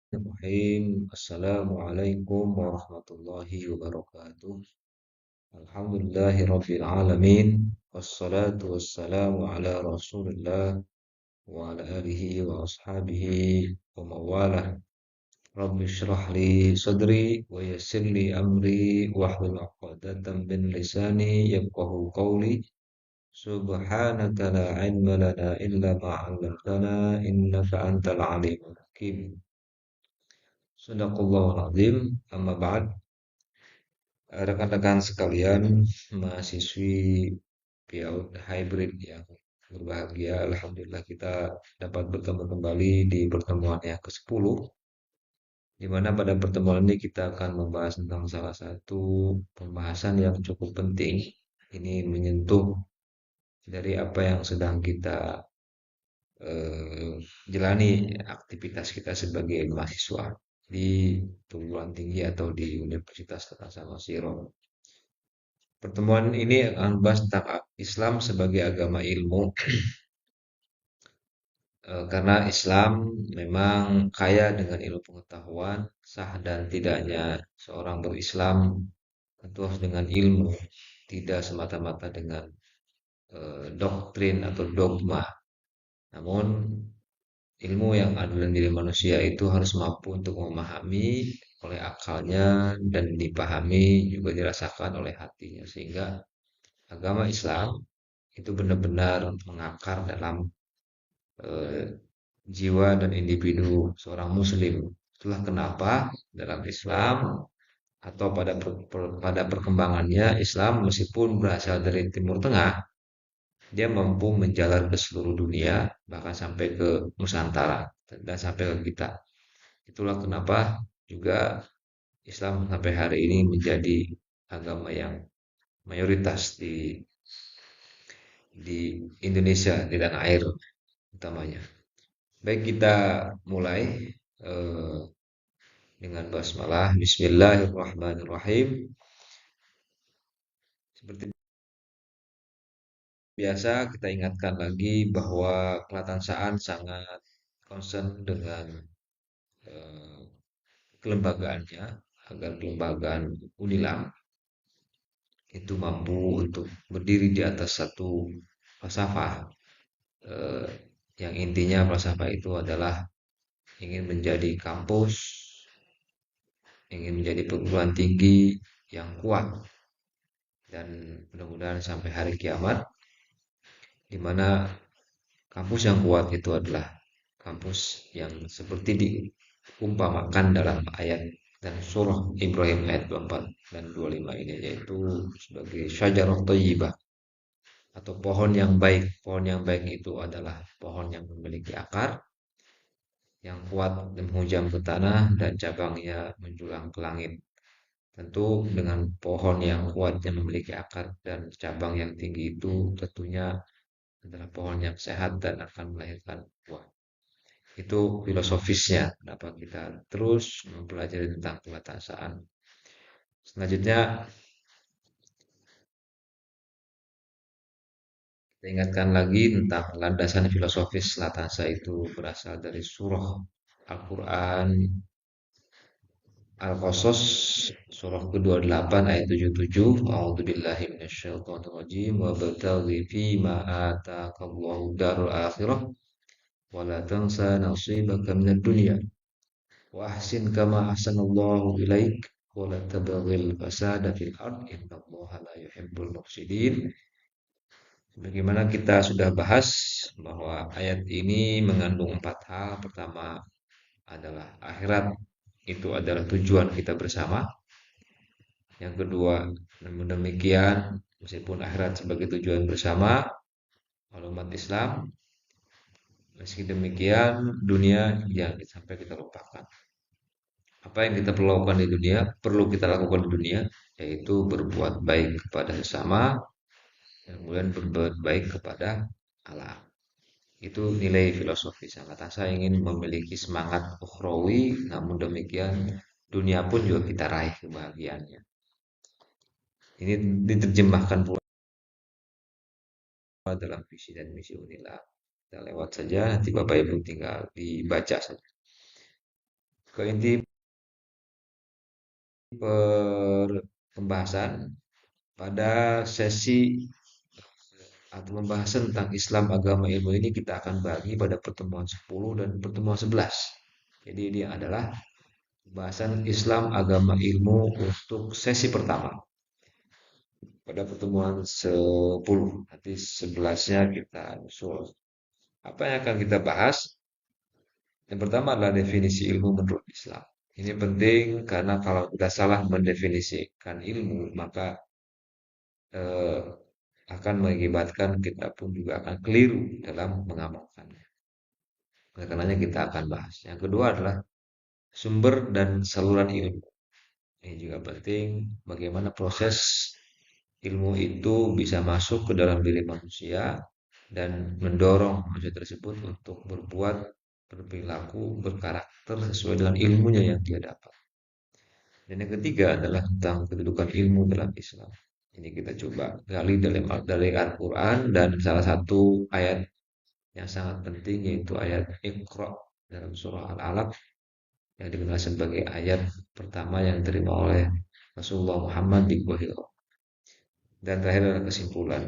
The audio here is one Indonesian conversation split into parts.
Bismillahirrahmanirrahim. Assalamualaikum warahmatullahi wabarakatuh. Alhamdulillahi rabbil alamin. Wassalatu wassalamu ala Rasulillah wa ala alihi wa ashabihi wa mawalah. Rabbi shrah li sadri wa yassir li amri wahlul 'uqdatam min lisani yafqahu qawli. Subhanaka la ilma lana illa ma 'allamtana innaka antal alimul hakim. Sadaqallahul azim. Amma ba'd. Rekan-rekan sekalian, mahasiswi PIAUD hybrid yang berbahagia, alhamdulillah kita dapat bertemu kembali di pertemuan yang ke-10, di mana pada pertemuan ini kita akan membahas tentang salah satu pembahasan yang cukup penting. Ini menyentuh dari apa yang sedang kita eh, jalani, aktivitas kita sebagai mahasiswa di perguruan tinggi atau di Universitas Tanasa Siro. Pertemuan ini akan membahas tentang Islam sebagai agama ilmu. Karena Islam memang kaya dengan ilmu pengetahuan, sah dan tidaknya seorang berislam tentu harus dengan ilmu, tidak semata-mata dengan doktrin atau dogma. Namun ilmu yang ada dalam diri manusia itu harus mampu untuk memahami oleh akalnya dan dipahami juga dirasakan oleh hatinya, sehingga agama Islam itu benar-benar mengakar dalam eh, jiwa dan individu seorang muslim. Itulah kenapa dalam Islam atau pada perkembangannya Islam meskipun berasal dari Timur Tengah, dia mampu menjalar ke seluruh dunia, bahkan sampai ke Nusantara dan sampai ke kita. Itulah kenapa juga Islam sampai hari ini menjadi agama yang mayoritas di Indonesia, di tanah air utamanya. Baik, kita mulai eh, dengan basmalah. Bismillahirrahmanirrahim. Seperti biasa, kita ingatkan lagi bahwa Kelatan Saan sangat concern dengan eh, kelembagaannya, agar kelembagaan Unilam itu mampu untuk berdiri di atas satu falsafah, eh, yang intinya falsafah itu adalah ingin menjadi kampus, ingin menjadi perguruan tinggi yang kuat, dan mudah-mudahan sampai hari kiamat, di mana kampus yang kuat itu adalah kampus yang seperti diumpamakan dalam ayat dan surah Ibrahim ayat 24 dan 25 ini, yaitu sebagai syajarah thayyibah atau pohon yang baik. Pohon yang baik itu adalah pohon yang memiliki akar yang kuat dan menghujam ke tanah dan cabangnya menjulang ke langit. Tentu dengan pohon yang kuat yang memiliki akar dan cabang yang tinggi itu tentunya adalah pohon yang sehat dan akan melahirkan buah. Itu filosofisnya, kenapa kita terus mempelajari tentang pengetahuan. Selanjutnya, kita ingatkan lagi tentang landasan filosofis Latansa itu berasal dari surah Al-Quran Al-Qasas, surah ke-28 ayat 77. A'udzubillahi minasyaitonirrajim wa bataghi fi ma ataakallahu darul akhirah wa la tansa nasibaka minad dunya wa ahsin kama ahsanallahu ilaik wa la tabghil fasada fil ard innallaha la yuhibbul mufsidin. Bagaimana kita sudah bahas bahwa ayat ini mengandung empat hal. Pertama adalah akhirat itu adalah tujuan kita bersama. Yang kedua, namun demikian, meskipun akhirat sebagai tujuan bersama umat Islam, meski demikian dunia jangan sampai kita lupakan. Apa yang kita perlu lakukan di dunia, perlu kita lakukan di dunia, yaitu berbuat baik kepada sesama dan kemudian berbuat baik kepada Allah. Itu nilai filosofi. Sangat saya ingin memiliki semangat ukhrawi, namun demikian dunia pun juga kita raih kebahagiaannya. Ini diterjemahkan pula dalam visi dan misi Unila. Kita lewat saja, nanti Bapak Ibu tinggal dibaca saja. ke inti pembahasan pada sesi atau pembahasan tentang Islam agama ilmu ini kita akan bagi pada pertemuan 10 dan pertemuan 11. Jadi ini adalah pembahasan Islam agama ilmu untuk sesi pertama pada pertemuan 10. Nanti 11-nya kita usul. Apa yang akan kita bahas? Yang pertama adalah definisi ilmu menurut Islam. Ini penting karena kalau kita salah mendefinisikan ilmu, maka eh, akan mengakibatkan kita pun juga akan keliru dalam mengamalkannya. Oleh karenanya kita akan bahas. Yang kedua adalah sumber dan saluran ilmu. Ini juga penting bagaimana proses ilmu itu bisa masuk ke dalam diri manusia dan mendorong manusia tersebut untuk berbuat, berperilaku, berkarakter sesuai dengan ilmunya yang dia dapat. Dan yang ketiga adalah tentang kedudukan ilmu dalam Islam. Ini kita coba gali dari Al-Quran dan salah satu ayat yang sangat penting yaitu ayat Iqra dalam surah Al-Alaq yang dikenal sebagai ayat pertama yang diterima oleh Rasulullah Muhammad di Wahyu. Dan terakhir adalah kesimpulan.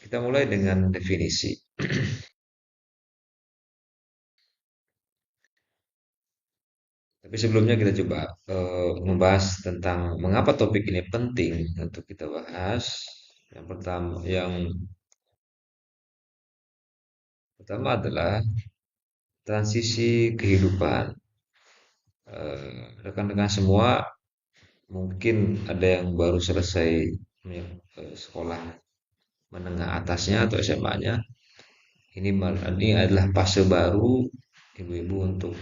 Kita mulai dengan definisi. Tapi sebelumnya kita coba membahas tentang mengapa topik ini penting untuk kita bahas. Yang pertama adalah transisi kehidupan. Rekan-rekan semua mungkin ada yang baru selesai sekolah menengah atasnya atau SMA-nya. Ini adalah fase baru ibu-ibu untuk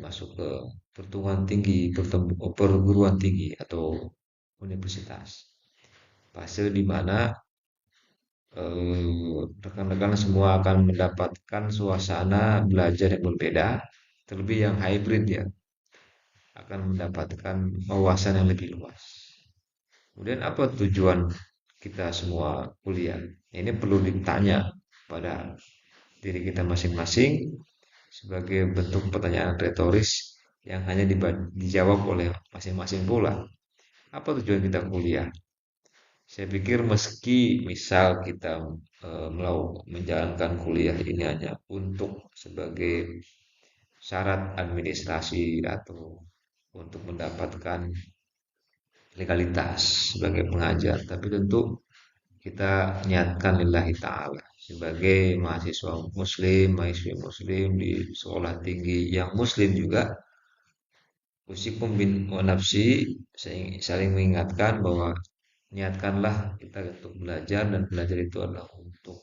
masuk ke perguruan tinggi atau universitas. Fase di mana rekan-rekan semua akan mendapatkan suasana belajar yang berbeda, terlebih yang hybrid ya, akan mendapatkan wawasan yang lebih luas. Kemudian apa tujuan kita semua kuliah? Ini perlu ditanya pada diri kita masing-masing sebagai bentuk pertanyaan retoris yang hanya dijawab oleh masing-masing pula. Apa tujuan kita kuliah? Saya pikir meski misal kita menjalankan kuliah ini hanya untuk sebagai syarat administrasi atau untuk mendapatkan legalitas sebagai pengajar, tapi tentu kita niatkan lillahi ta'ala sebagai mahasiswa muslim, mahasiswa muslim di sekolah tinggi yang muslim juga. Usikum bin wa nafsi saling mengingatkan bahwa niatkanlah kita untuk belajar dan belajar itu adalah untuk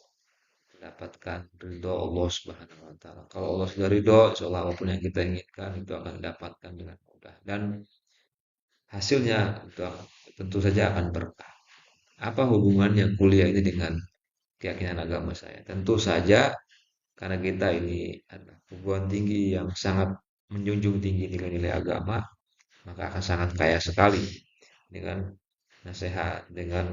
mendapatkan ridho Allah Subhanahu wa taala. Kalau Allah sudah ridho, insyaallah apapun yang kita inginkan itu akan didapatkan dengan mudah dan hasilnya itu tentu saja akan berkah. Apa hubungannya kuliah ini dengan keyakinan agama saya? Tentu saja karena kita ini adalah perguruan tinggi yang sangat menjunjung tinggi nilai-nilai agama, maka akan sangat kaya sekali dengan nasihat, dengan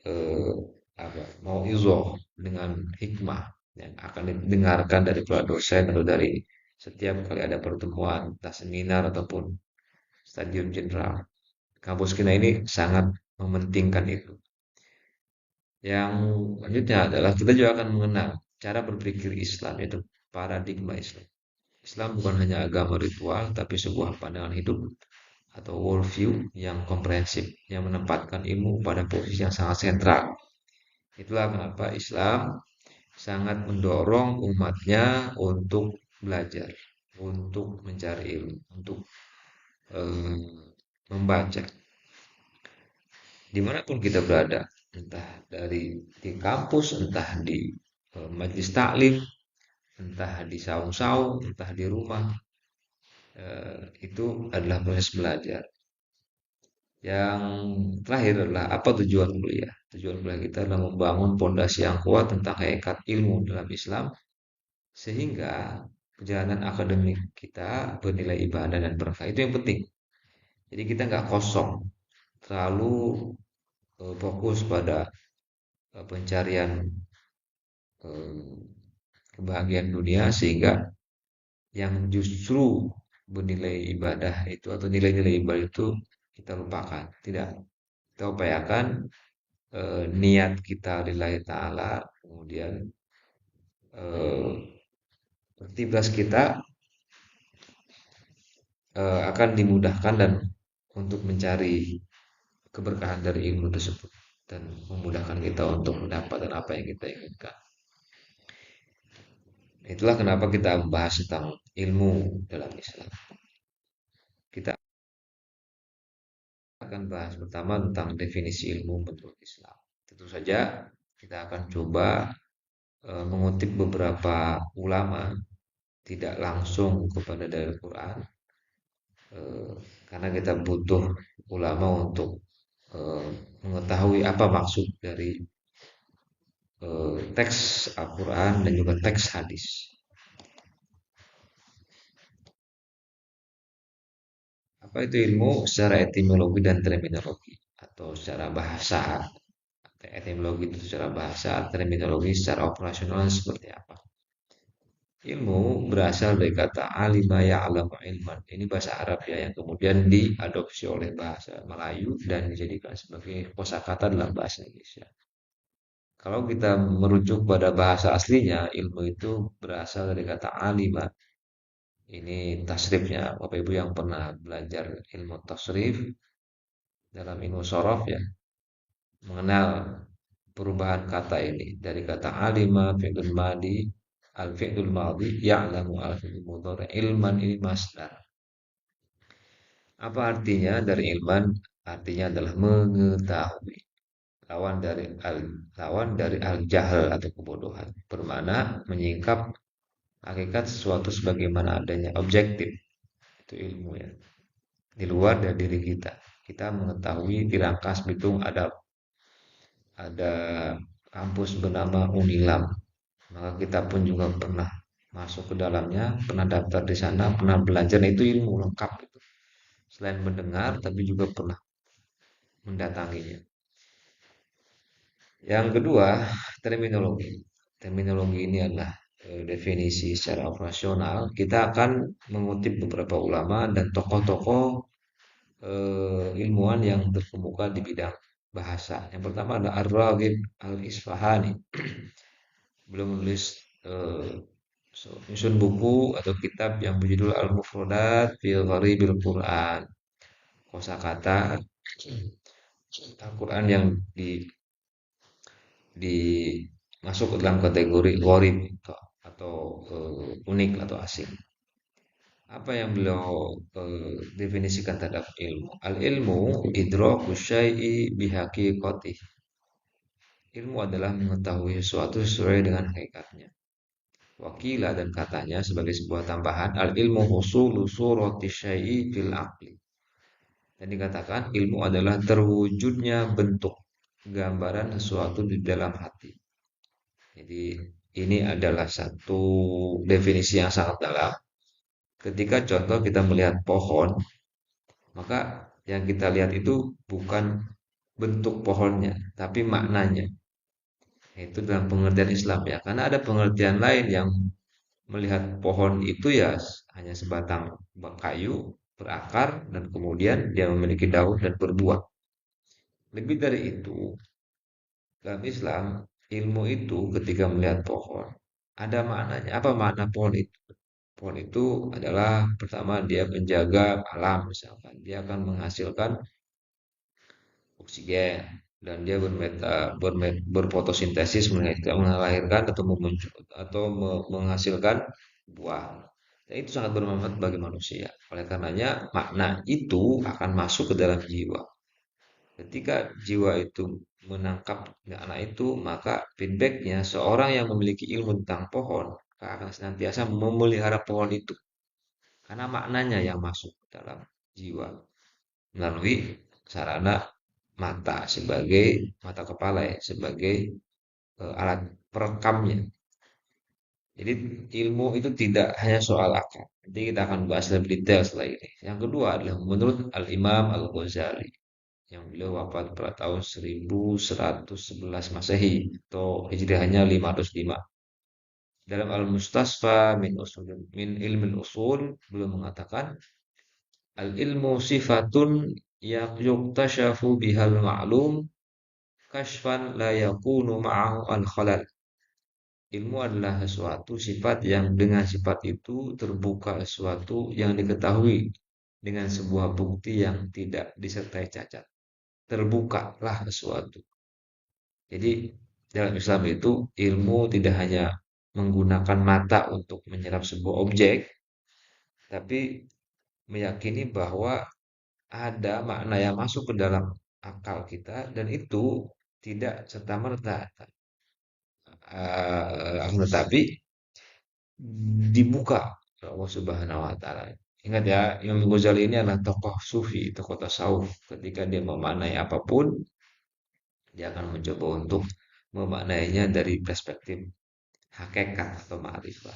eh, apa mauizah, dengan hikmah yang akan didengarkan dari para dosen atau dari setiap kali ada pertemuan, entah seminar ataupun stadium jenderal. Kampus kita ini sangat mementingkan itu. Yang selanjutnya adalah kita juga akan mengenal cara berpikir Islam, yaitu paradigma Islam. Islam bukan hanya agama ritual, tapi sebuah pandangan hidup atau worldview yang komprehensif, yang menempatkan ilmu pada posisi yang sangat sentral. Itulah kenapa Islam sangat mendorong umatnya untuk belajar, untuk mencari ilmu, untuk eh, membaca. Dimanapun kita berada, entah di kampus, entah di majelis taklim, entah di saung-saung, entah di rumah, itu adalah proses belajar. Yang terakhir adalah apa tujuan kuliah? Tujuan kuliah kita adalah membangun pondasi yang kuat tentang hakikat ilmu dalam Islam sehingga perjalanan akademik kita bernilai ibadah dan berkah. Itu yang penting. Jadi kita nggak kosong, terlalu fokus pada pencarian eh, kebahagiaan dunia sehingga yang justru bernilai ibadah itu atau nilai-nilai ibadah itu kita lupakan. Tidak, kita upayakan niat kita lillahi ta'ala, kemudian aktivitas kita akan dimudahkan dan untuk mencari keberkahan dari ilmu tersebut dan memudahkan kita untuk mendapatkan apa yang kita inginkan. Itulah kenapa kita membahas tentang ilmu dalam Islam. Kita akan bahas pertama tentang definisi ilmu menurut Islam. Tentu saja kita akan coba mengutip beberapa ulama tidak langsung kepada dari Quran, eh, karena kita butuh ulama untuk eh, mengetahui apa maksud dari teks Al-Quran dan juga teks hadis. Apa itu ilmu secara etimologi dan terminologi atau secara bahasa? Etimologi itu secara bahasa, terminologi secara operasional seperti apa? Ilmu berasal dari kata alima ya'lamu ilman. Ini bahasa Arab ya yang kemudian diadopsi oleh bahasa Melayu dan dijadikan sebagai kosakata dalam bahasa Indonesia. Kalau kita merujuk pada bahasa aslinya, ilmu itu berasal dari kata alima. Ini tasrifnya. Bapak Ibu yang pernah belajar ilmu tasrif dalam ilmu sorof ya, mengenal perubahan kata ini dari kata alima fi'lul madi al fi'lul madi ya'lamu al fi'lul mudhari ilman ini masdar. Apa artinya dari ilman? Artinya adalah mengetahui. Lawan dari al jahal atau kebodohan. Bermakna menyingkap hakikat sesuatu sebagaimana adanya objektif. Itu ilmu ya. Di luar dari diri kita. Kita mengetahui di Rangkas Bitung ada kampus bernama Unilam. Maka kita pun juga pernah masuk ke dalamnya, pernah daftar di sana, pernah belajar. Nah, itu ilmu lengkap itu. Selain mendengar, tapi juga pernah mendatanginya. Yang kedua, terminologi. Terminologi ini adalah definisi secara operasional. Kita akan mengutip beberapa ulama dan tokoh-tokoh ilmuwan yang terkemuka di bidang bahasa. Yang pertama ada Ar-Raghib Al-Isfahani. Beliau menulis nyusun buku atau kitab yang berjudul Al-Mufradat fi Gharibil Quran. Kosakata Al-Quran yang di masuk ke dalam kategori gharib atau unik atau asing. Apa yang beliau definisikan terhadap ilmu? Al-ilmu idraku syai'i bihaqiqatih. Ilmu adalah mengetahui sesuatu sesuai dengan hakikatnya. Wakila dan katanya sebagai sebuah tambahan al-ilmu husulu surati syai'i fil aqli. Dan dikatakan ilmu adalah terwujudnya bentuk gambaran sesuatu di dalam hati. Jadi ini adalah satu definisi yang sangat dalam. Ketika contoh kita melihat pohon, maka yang kita lihat itu bukan bentuk pohonnya, tapi maknanya. Itu dalam pengertian Islam ya. Karena ada pengertian lain yang melihat pohon itu ya hanya sebatang kayu berakar dan kemudian dia memiliki daun dan berbuah. Lebih dari itu, dalam Islam ilmu itu ketika melihat pohon ada maknanya. Apa makna pohon itu? Pohon itu adalah pertama dia menjaga alam misalkan. Dia akan menghasilkan oksigen dan dia berfotosintesis melahirkan atau menghasilkan buah. Dan itu sangat bermanfaat bagi manusia. Oleh karenanya makna itu akan masuk ke dalam jiwa. Ketika jiwa itu menangkap makna itu, maka feedbacknya seorang yang memiliki ilmu tentang pohon akan senantiasa memelihara pohon itu. Karena maknanya yang masuk dalam jiwa melalui sarana mata sebagai mata kepala ya, sebagai alat perekamnya. Jadi ilmu itu tidak hanya soal akal. Nanti kita akan bahas lebih detail setelah ini. Yang kedua adalah menurut Al-Imam Al-Ghazali yang beliau wafat pada tahun 1111 Masehi atau Hijriahnya 505. Dalam Al-Mustasfa min ilmin usul beliau mengatakan al ilmu sifatun yuktashafu bihal ma'lum kashfan la yakunu ma'ahu al khalal. Ilmu adalah sesuatu sifat yang dengan sifat itu terbuka sesuatu yang diketahui dengan sebuah bukti yang tidak disertai cacat. Terbukalah sesuatu. Jadi dalam Islam itu ilmu tidak hanya menggunakan mata untuk menyerap sebuah objek, tapi meyakini bahwa ada makna yang masuk ke dalam akal kita dan itu tidak serta-merta akan tetapi dibuka oleh Allah Subhanahu wa taala. Ingat ya, Imam Ghazali ini adalah tokoh sufi, tokoh tasawuf. Ketika dia memaknai apapun, dia akan mencoba untuk memaknainya dari perspektif hakikat atau ma'rifah.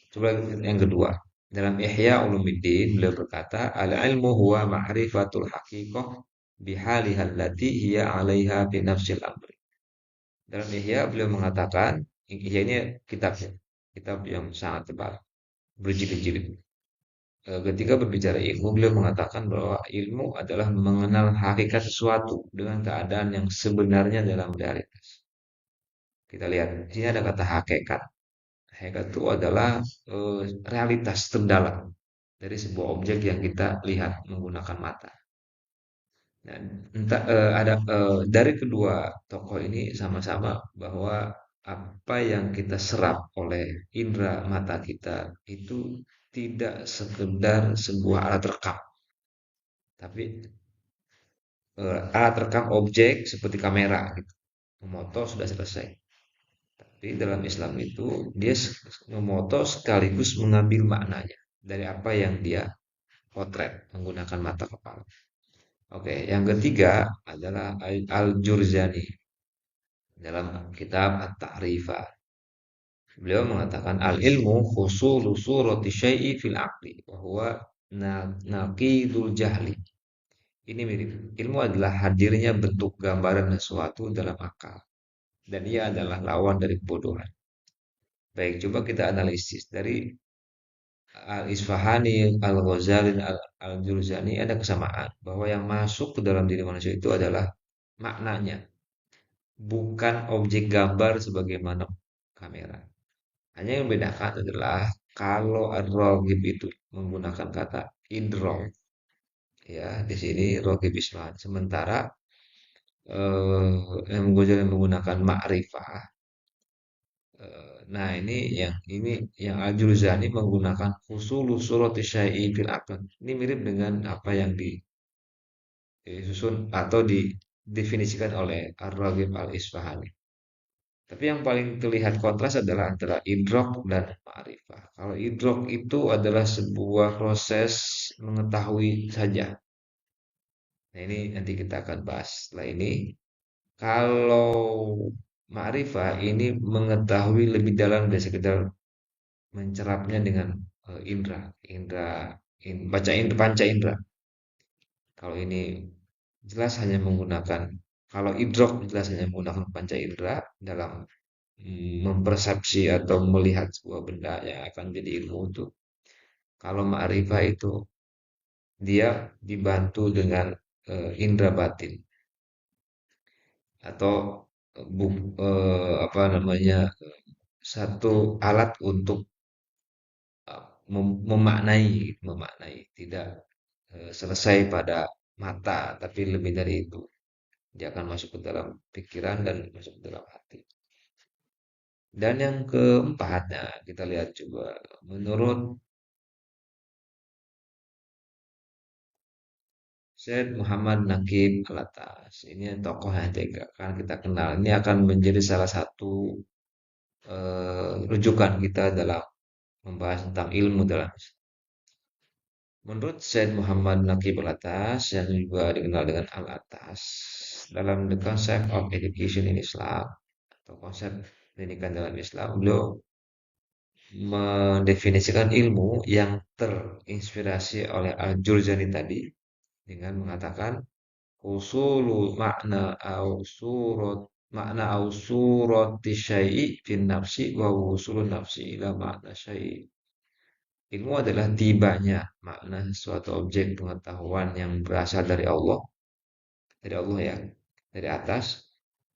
Coba yang kedua. Dalam Ihya Ulumuddin beliau berkata, al-ilmu huwa ma'rifatul haqiqah bihaliha allati hiya 'alaiha bi nafsil amri. Dalam Ihya beliau mengatakan, Ihya ini kitabnya, kitab yang sangat tebal, berjilid-jilid. Ketika berbicara ilmu, beliau mengatakan bahwa ilmu adalah mengenal hakikat sesuatu dengan keadaan yang sebenarnya dalam realitas. Kita lihat, di sini ada kata hakikat. Hakikat itu adalah realitas terdalam dari sebuah objek yang kita lihat menggunakan mata. Dan entah ada dari kedua tokoh ini sama-sama bahwa apa yang kita serap oleh indera mata kita itu tidak sekedar sebuah alat rekam, tapi alat rekam objek seperti kamera gitu. Memoto sudah selesai. Tapi dalam Islam itu dia memoto sekaligus mengambil maknanya dari apa yang dia potret menggunakan mata kepala. Oke, yang ketiga adalah Al-Jurzani dalam kitab At-Ta'rifah. Beliau mengatakan al-ilmu husulu surati syai'i fil aqli wa huwa naqidul jahli. Ini mirip. Ilmu adalah hadirnya bentuk gambaran sesuatu dalam akal dan ia adalah lawan dari kebodohan. Baik, coba kita analisis dari Al-Isfahani, Al-Ghazali, Al-Jurjani ada kesamaan bahwa yang masuk ke dalam diri manusia itu adalah maknanya, bukan objek gambar sebagaimana kamera. Hanya yang membedakan adalah kalau ar-raghib itu menggunakan kata idrok, ya di sini raghib isman. Sementara yang menggunakan ma'rifah. Nah ini yang Al-Jurjani menggunakan husulu surati syai'i fil aql. Ini mirip dengan apa yang disusun atau didefinisikan oleh Ar-Raghib Al-Isfahani. Tapi yang paling terlihat kontras adalah antara idrok dan ma'rifah. Kalau idrok itu adalah sebuah proses mengetahui saja. Nah ini nanti kita akan bahas setelah ini. Kalau ma'rifah ini mengetahui lebih dalam dari sekedar mencerapnya dengan indera, baca indera, panca indera. Kalau ini jelas hanya menggunakan, kalau idrok jelas hanya menggunakan panca indera dalam mempersepsi atau melihat sebuah benda yang akan jadi ilmu itu. Kalau ma'rifah itu dia dibantu dengan indera batin atau apa namanya satu alat untuk memaknai tidak selesai pada mata tapi lebih dari itu dia akan masuk ke dalam pikiran dan masuk ke dalam hati. Dan yang keempat, nah kita lihat coba menurut Syed Muhammad Naqib Alatas, ini tokoh yang akan kita kenal. Ini akan menjadi salah satu rujukan kita dalam membahas tentang ilmu dalam Islam. Menurut Syed Muhammad Naqib Alatas yang juga dikenal dengan Al-Atas dalam The Concept of Education in Islam atau konsep pendidikan dalam Islam, beliau mendefinisikan ilmu yang terinspirasi oleh Al-Jurjani tadi dengan mengatakan usulu makna au surat makna ausurati syai'i fin nafsi wa wusulun nafsi ila makna syai'i. Ilmu adalah tibanya makna suatu objek pengetahuan yang berasal dari Allah ya, dari atas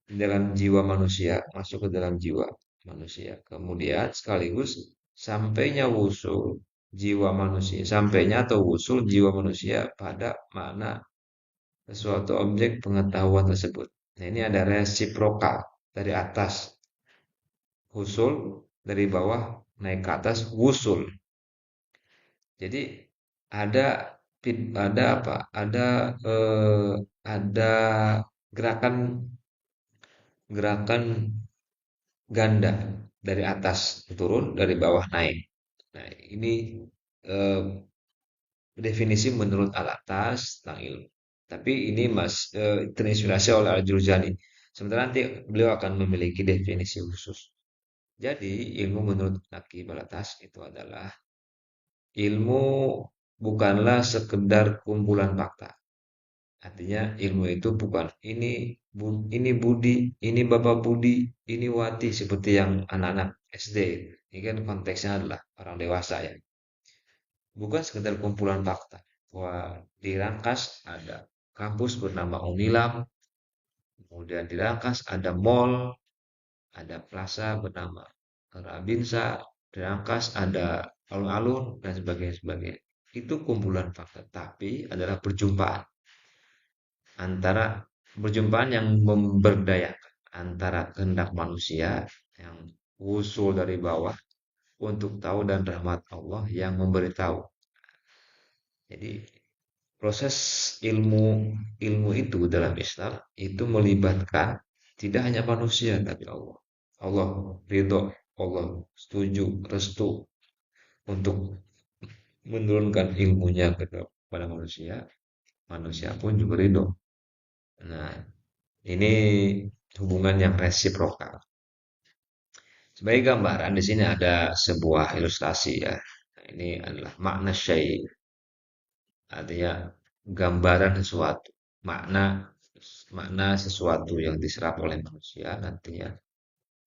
dalam jiwa manusia, masuk ke dalam jiwa manusia. Kemudian sekaligus sampainya wusul jiwa manusia, sampainya atau wusul jiwa manusia pada makna sesuatu objek pengetahuan tersebut. Nah, ini ada resiprokal dari atas wusul, dari bawah naik ke atas wusul. Jadi ada ada apa? Ada gerakan gerakan ganda dari atas turun, dari bawah naik. Nah, ini eh, definisi menurut Al-Atas tentang ilmu. Tapi ini terinspirasi oleh Al-Jurjani. Sementara nanti beliau akan memiliki definisi khusus. Jadi, ilmu menurut Naqib Al-Atas itu adalah ilmu bukanlah sekedar kumpulan fakta. Artinya ilmu itu bukan ini Budi, ini Bapak Budi, ini Wati seperti yang anak-anak SD. Ini kan konteksnya adalah orang dewasa ya. Bukan sekedar kumpulan fakta. Wah, di Rangkas ada kampus bernama Unilam, kemudian di Rangkas ada mall, ada plaza bernama Rabinsa, di Rangkas ada alun-alun dan sebagainya. Itu kumpulan fakta, tapi adalah antara perjumpaan yang memberdayakan antara kehendak manusia yang usul dari bawah untuk tahu dan rahmat Allah yang memberitahu. Jadi proses ilmu ilmu itu dalam Islam itu melibatkan tidak hanya manusia tapi Allah. Allah ridho, Allah setuju, restu untuk menurunkan ilmunya kepada manusia. Manusia pun juga ridho. Nah, ini hubungan yang resiprokal. Sebagai gambaran di sini ada sebuah ilustrasi ya. Nah, ini adalah makna syai', artinya gambaran sesuatu, makna makna sesuatu yang diserap oleh manusia nantinya.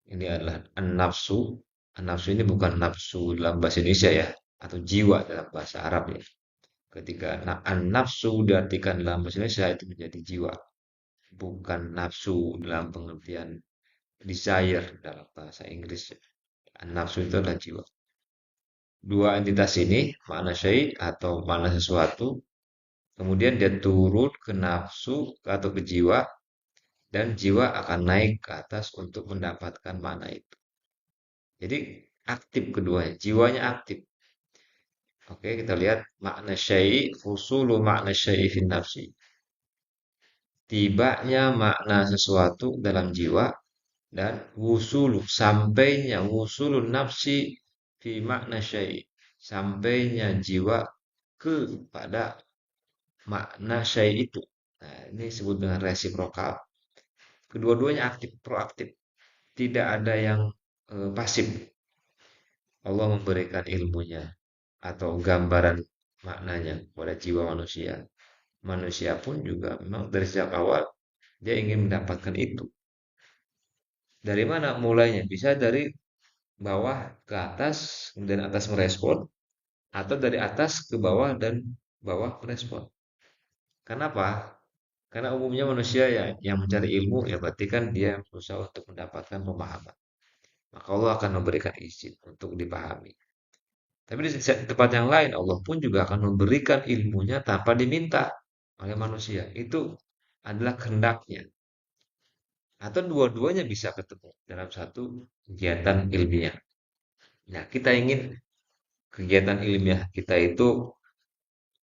Ini adalah an-nafsu. An-nafsu ini bukan nafsu dalam bahasa Indonesia ya, atau jiwa dalam bahasa Arab ya. Ketika an-nafsu diartikan dalam bahasa Indonesia itu menjadi jiwa, bukan nafsu dalam pengertian desire dalam bahasa Inggris. Nafsu itu adalah jiwa. Dua entitas ini, makna syai atau makna sesuatu, kemudian dia turun ke nafsu atau ke jiwa, dan jiwa akan naik ke atas untuk mendapatkan makna itu. Jadi aktif keduanya, jiwanya aktif. Oke, kita lihat makna syai, fusulu makna syai fin nafsi. Tibanya makna sesuatu dalam jiwa dan sampainya wusulun nafsi fi makna syai, sampainya jiwa kepada makna syai itu. Nah, ini disebut dengan resiprokal. Kedua-duanya aktif, proaktif, tidak ada yang pasif. Allah memberikan ilmunya atau gambaran maknanya kepada jiwa manusia. Manusia pun juga memang dari sejak awal dia ingin mendapatkan itu. Dari mana mulainya? Bisa dari bawah ke atas, kemudian atas merespon, atau dari atas ke bawah dan bawah merespon. Kenapa? Karena umumnya manusia ya yang mencari ilmu ya berarti kan dia berusaha untuk mendapatkan pemahaman. Maka Allah akan memberikan izin untuk dipahami. Tapi di tempat yang lain Allah pun juga akan memberikan ilmunya tanpa diminta oleh manusia. Itu adalah kehendaknya. Atau dua-duanya bisa ketemu dalam satu kegiatan ilmiah. Nah, kita ingin kegiatan ilmiah kita itu,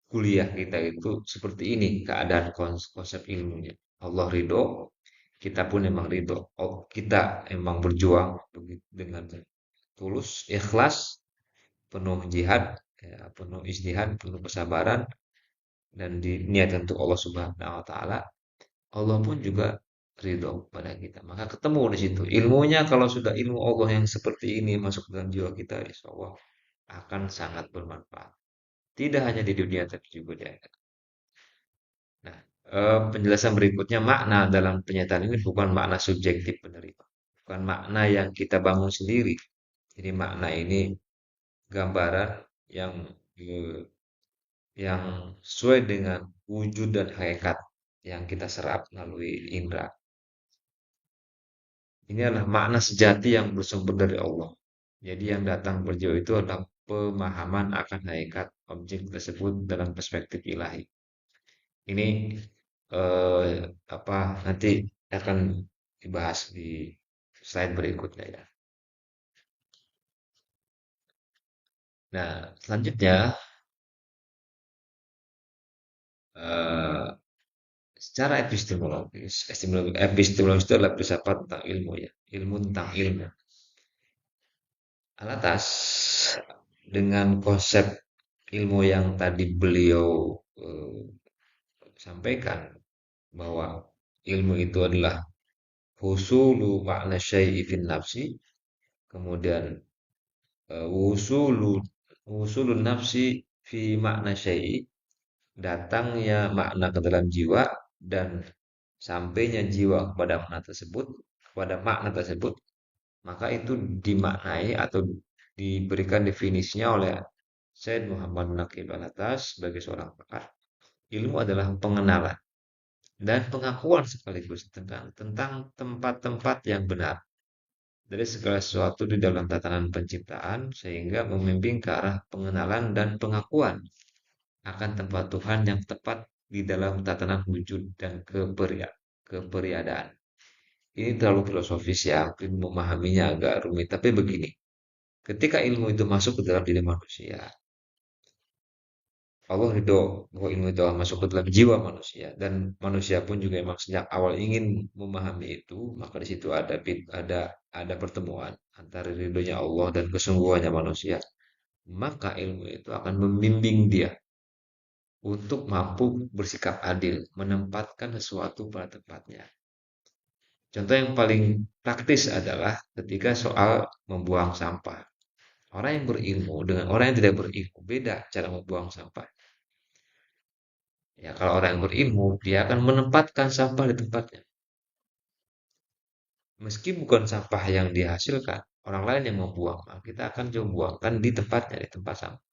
kuliah kita itu seperti ini keadaan konsep ilmunya. Allah ridho, kita pun emang ridho. Oh, kita emang berjuang dengan tulus, ikhlas, penuh jihad, ya, penuh istihad, penuh kesabaran, dan diniatkan untuk Allah Subhanahu Wa Taala. Allah pun juga ridho pada kita. Maka ketemu di situ. Ilmunya kalau sudah ilmu Allah yang seperti ini masuk dalam jiwa kita, insya Allah akan sangat bermanfaat. Tidak hanya di dunia tapi juga di akhirat. Nah, Penjelasan berikutnya, makna dalam pernyataan ini bukan makna subjektif penerima, bukan makna yang kita bangun sendiri. Jadi makna ini gambaran yang eh, yang sesuai dengan wujud dan hakikat yang kita serap melalui indera. Ini adalah makna sejati yang bersumber dari Allah. Jadi yang datang berjauh itu adalah pemahaman akan hakikat objek tersebut dalam perspektif ilahi. Ini eh, apa nanti akan dibahas di slide berikutnya ya. Nah, selanjutnya eh, secara epistemologis, epistemologis itu adalah filsafat tentang ilmu ya, ilmu tentang ilmu. Alatas dengan konsep ilmu yang tadi beliau sampaikan bahwa ilmu itu adalah husulu makna syai'i fin nafsi, kemudian wusulu wusulun nafsi fi makna syai'i, datangnya makna ke dalam jiwa dan sampainya jiwa kepada makna tersebut, maka itu dimaknai atau diberikan definisinya oleh Syed Muhammad Naqib Alatas sebagai seorang pakar. Ilmu adalah pengenalan dan pengakuan sekaligus tentang tempat-tempat yang benar dari segala sesuatu di dalam tatanan penciptaan sehingga membimbing ke arah pengenalan dan pengakuan akan tempat Tuhan yang tepat di dalam tatanan wujud dan keperiadaan. Ini terlalu filosofis ya, mungkin memahaminya agak rumit. Tapi begini, ketika ilmu itu masuk ke dalam diri manusia, Allah ridho bahwa ilmu itu akan masuk ke dalam jiwa manusia dan manusia pun juga memang sejak awal ingin memahami itu, maka di situ ada pertemuan antara ridhonya Allah dan kesungguhannya manusia. Maka ilmu itu akan membimbing dia untuk mampu bersikap adil, menempatkan sesuatu pada tempatnya. Contoh yang paling praktis adalah ketika soal membuang sampah. Orang yang berilmu dengan orang yang tidak berilmu beda cara membuang sampah. Ya, kalau orang yang berilmu, dia akan menempatkan sampah di tempatnya. Meski bukan sampah yang dihasilkan, orang lain yang membuang, maka kita akan coba buangkan di tempatnya, di tempat sampah.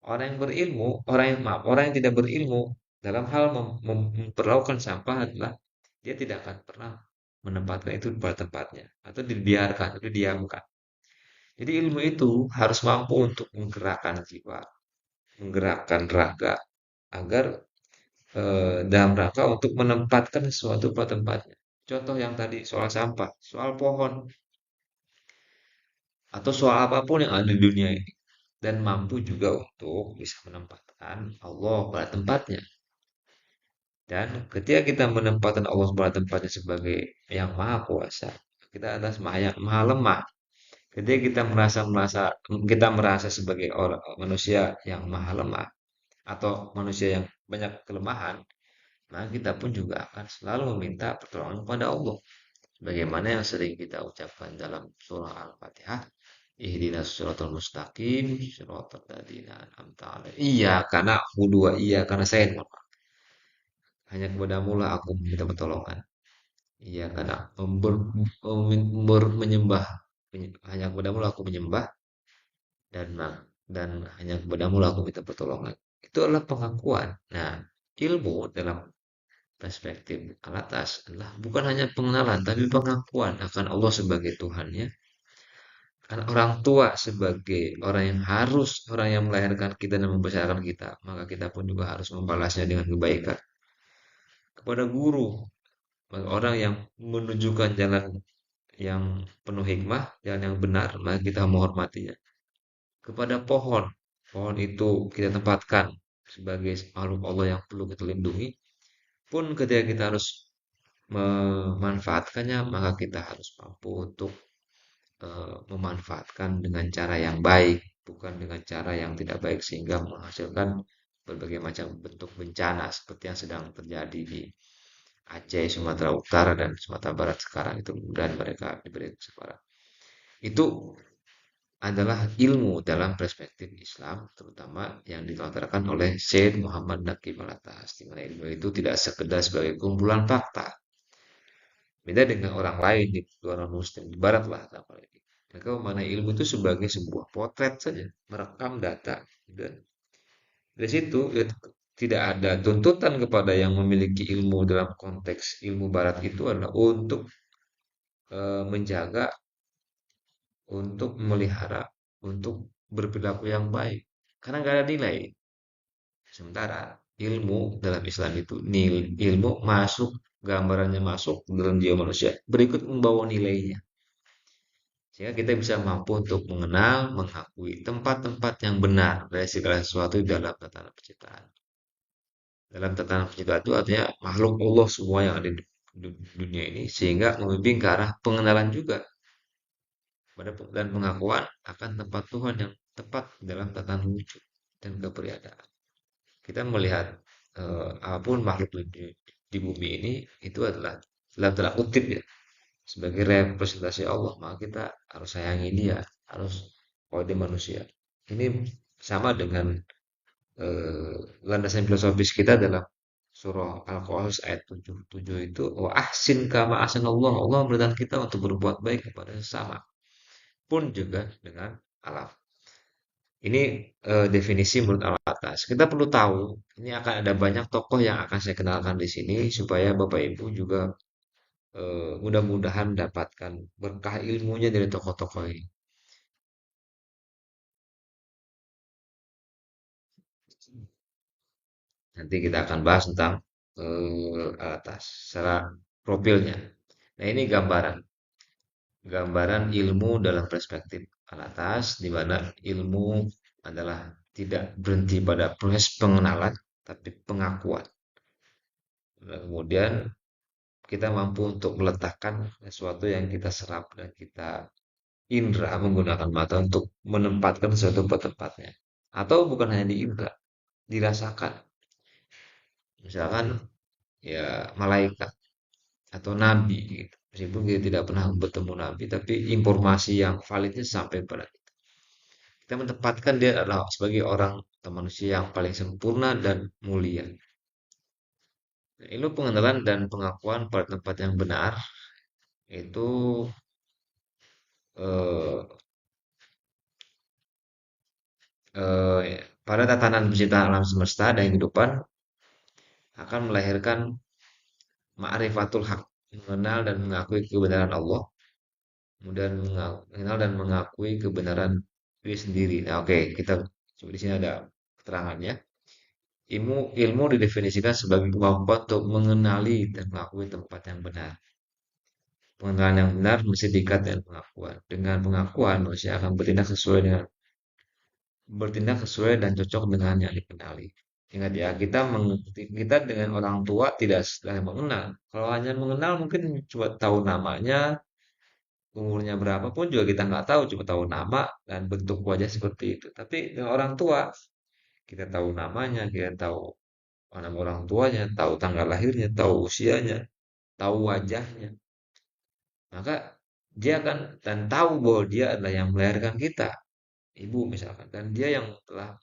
Orang yang berilmu, orang yang tidak berilmu dalam hal memperlakukan sampah adalah dia tidak akan pernah menempatkan itu pada tempatnya atau dibiarkan, itu diamkan. Jadi ilmu itu harus mampu untuk menggerakkan jiwa, menggerakkan raga agar dalam rangka untuk menempatkan sesuatu pada tempatnya. Contoh yang tadi soal sampah, soal pohon, atau soal apapun yang ada di dunia ini. Dan mampu juga untuk bisa menempatkan Allah pada tempatnya. Dan ketika kita menempatkan Allah pada tempatnya sebagai yang maha kuasa, kita adalah maha lemah. Ketika kita merasa sebagai orang manusia yang maha lemah atau manusia yang banyak kelemahan, maka kita pun juga akan selalu meminta pertolongan kepada Allah. Bagaimana yang sering kita ucapkan dalam surah Al-Fatihah, ihdinas siratal mustaqim, siratal ladzina an'amta 'alaihim. Iya, karena dua iya karena saya hanya kepadamu lah aku meminta pertolongan. Iya, karena menyembah hanya kepadamu lah aku menyembah dan dan hanya kepadamu lah aku minta pertolongan. Itu adalah pengakuan. Nah, ilmu dalam perspektif alatas adalah bukan hanya pengenalan, tapi pengakuan akan Allah sebagai Tuhannya, akan orang tua sebagai orang yang melahirkan kita dan membesarkan kita, maka kita pun juga harus membalasnya dengan kebaikan. Kepada guru, orang yang menunjukkan jalan yang penuh hikmah, jalan yang benar, maka kita menghormatinya. Kepada pohon, pohon itu kita tempatkan sebagai makhluk Allah yang perlu kita lindungi, pun ketika kita harus memanfaatkannya, maka kita harus mampu untuk memanfaatkan dengan cara yang baik, bukan dengan cara yang tidak baik sehingga menghasilkan berbagai macam bentuk bencana seperti yang sedang terjadi di Aceh, Sumatera Utara dan Sumatera Barat sekarang itu dan mereka diberi kesempatan. Itu adalah ilmu dalam perspektif Islam, terutama yang dilontarkan oleh Syed Muhammad Naqib al-Atas, di mana ilmu itu tidak sekedar sebagai kumpulan fakta. Beda dengan orang lain di luar muslim, di barat lah apalagi. Mereka memaknai ilmu itu sebagai sebuah potret saja, merekam data. Dan dari situ ya, tidak ada tuntutan kepada yang memiliki ilmu dalam konteks ilmu barat itu adalah untuk menjaga, untuk memelihara, untuk berperilaku yang baik. Karena nggak ada nilai. Sementara ilmu dalam Islam itu ilmu masuk, gambarannya masuk dalam jiwa manusia, berikut membawa nilainya. Sehingga kita bisa mampu untuk mengenal, mengakui tempat-tempat yang benar dari segala sesuatu dalam tatanan penciptaan. Dalam tatanan penciptaan itu artinya makhluk Allah semua yang ada di dunia ini, sehingga membimbing ke arah pengenalan juga dan pengakuan akan tempat Tuhan yang tepat dalam tatanan wujud dan keberadaan. Kita melihat apapun makhluk di bumi ini itu adalah dalam tanda kutip ya sebagai representasi Allah, maka kita harus sayangi dia, harus kalau dia manusia. Ini sama dengan eh, landasan filosofis kita dalam surah Al-Qasas ayat 77 itu wa ahsin kama ahsanallah. Allah memerintahkan kita untuk berbuat baik kepada sesama pun juga dengan alam. Ini definisi menurut Al-Atas. Kita perlu tahu, ini akan ada banyak tokoh yang akan saya kenalkan di sini supaya Bapak Ibu juga mudah-mudahan mendapatkan berkah ilmunya dari tokoh-tokoh ini. Nanti kita akan bahas tentang Al-Atas secara profilnya. Nah, ini gambaran, gambaran ilmu dalam perspektif Al-Atas, di mana ilmu adalah tidak berhenti pada proses pengenalan, tapi pengakuan. Nah, kemudian kita mampu untuk meletakkan sesuatu yang kita serap dan kita indera menggunakan mata untuk menempatkan sesuatu pada tempatnya. Atau bukan hanya di indera, dirasakan. Misalkan ya malaikat atau nabi gitu. Meskipun kita tidak pernah bertemu nabi, tapi informasi yang validnya sampai pada kita. Kita menempatkan dia adalah sebagai orang atau manusia yang paling sempurna dan mulia. Ilmu pengenalan dan pengakuan pada tempat yang benar itu eh, pada tatanan penciptaan alam semesta dan kehidupan akan melahirkan ma'rifatul haq, mengenal dan mengakui kebenaran Allah, kemudian mengenal dan mengakui kebenaran diri sendiri. Nah, oke, kita coba di sini ada keterangannya. Ilmu didefinisikan sebagai kemampuan untuk mengenali dan mengakui tempat yang benar. Pengenalan yang benar mesti diikat dengan pengakuan. Dengan pengakuan, manusia akan bertindak sesuai dan cocok dengan yang dikenali. Ingat ya, kita dengan orang tua tidak sedang mengenal. Kalau hanya mengenal mungkin cuma tahu namanya, umurnya berapa pun juga kita nggak tahu, cuma tahu nama dan bentuk wajah seperti itu. Tapi dengan orang tua, kita tahu namanya, kita tahu nama orang tuanya, tahu tanggal lahirnya, tahu usianya, tahu wajahnya. Maka dia akan dan tahu bahwa dia adalah yang melahirkan kita, ibu misalkan, dan dia yang telah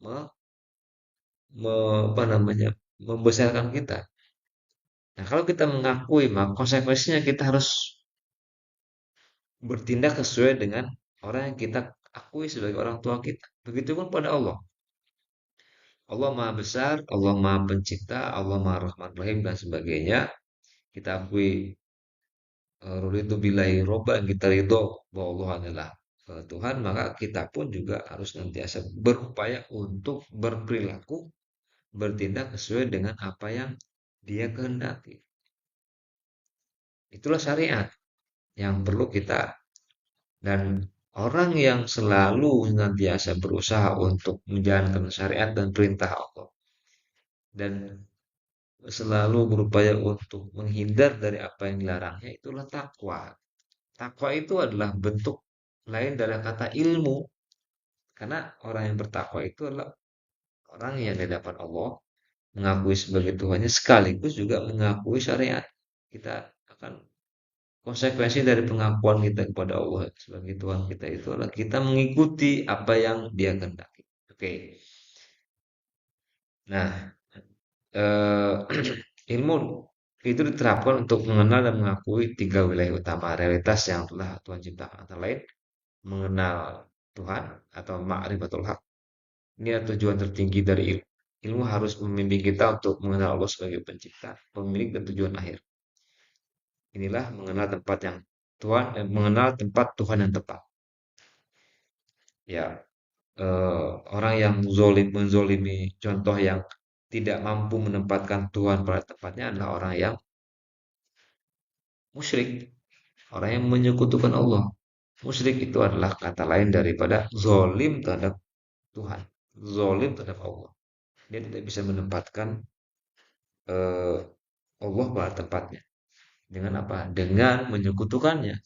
apa namanya membesarkan kita. Nah, kalau kita mengakui, maka konsekuensinya kita harus bertindak sesuai dengan orang yang kita akui sebagai orang tua kita. Begitupun pada Allah. Allah Maha Besar, Allah Maha Pencipta, Allah Maha Rahman Rahim dan sebagainya. Kita akui raditu billahi robba, kita ridho bahwa Allah adalah Tuhan, maka kita pun juga harus nantiasa berupaya untuk berperilaku, bertindak sesuai dengan apa yang Dia kehendaki. Itulah syariat yang perlu kita dan orang yang selalu senantiasa berusaha untuk menjalankan syariat dan perintah Allah dan selalu berupaya untuk menghindar dari apa yang dilarangnya itulah takwa. Takwa itu adalah bentuk lain dari kata ilmu karena orang yang bertakwa itu adalah orang yang di hadapan Allah mengakui sebagai Tuhannya sekaligus juga mengakui syariat. Kita akan konsekuensi dari pengakuan kita kepada Allah sebagai Tuhan kita itu adalah kita mengikuti apa yang Dia kehendaki. Oke. Nah, eh, ilmu itu diterapkan untuk mengenal dan mengakui tiga wilayah utama realitas yang telah Tuhan ciptakan. Antara lain mengenal Tuhan atau ma'rifatul haq. Ini adalah tujuan tertinggi dari ilmu. Ilmu harus membimbing kita untuk mengenal Allah sebagai pencipta, pemilik dan tujuan akhir. Inilah mengenal tempat yang Tuhan, mengenal tempat Tuhan yang tepat. Ya, orang yang menzolimi, contoh yang tidak mampu menempatkan Tuhan pada tempatnya adalah orang yang musyrik, orang yang menyekutukan Allah. Musyrik itu adalah kata lain daripada zolim terhadap Tuhan, zolim terhadap Allah. Dia tidak bisa menempatkan eh, Allah pada tempatnya. Dengan apa? Dengan menyekutukannya.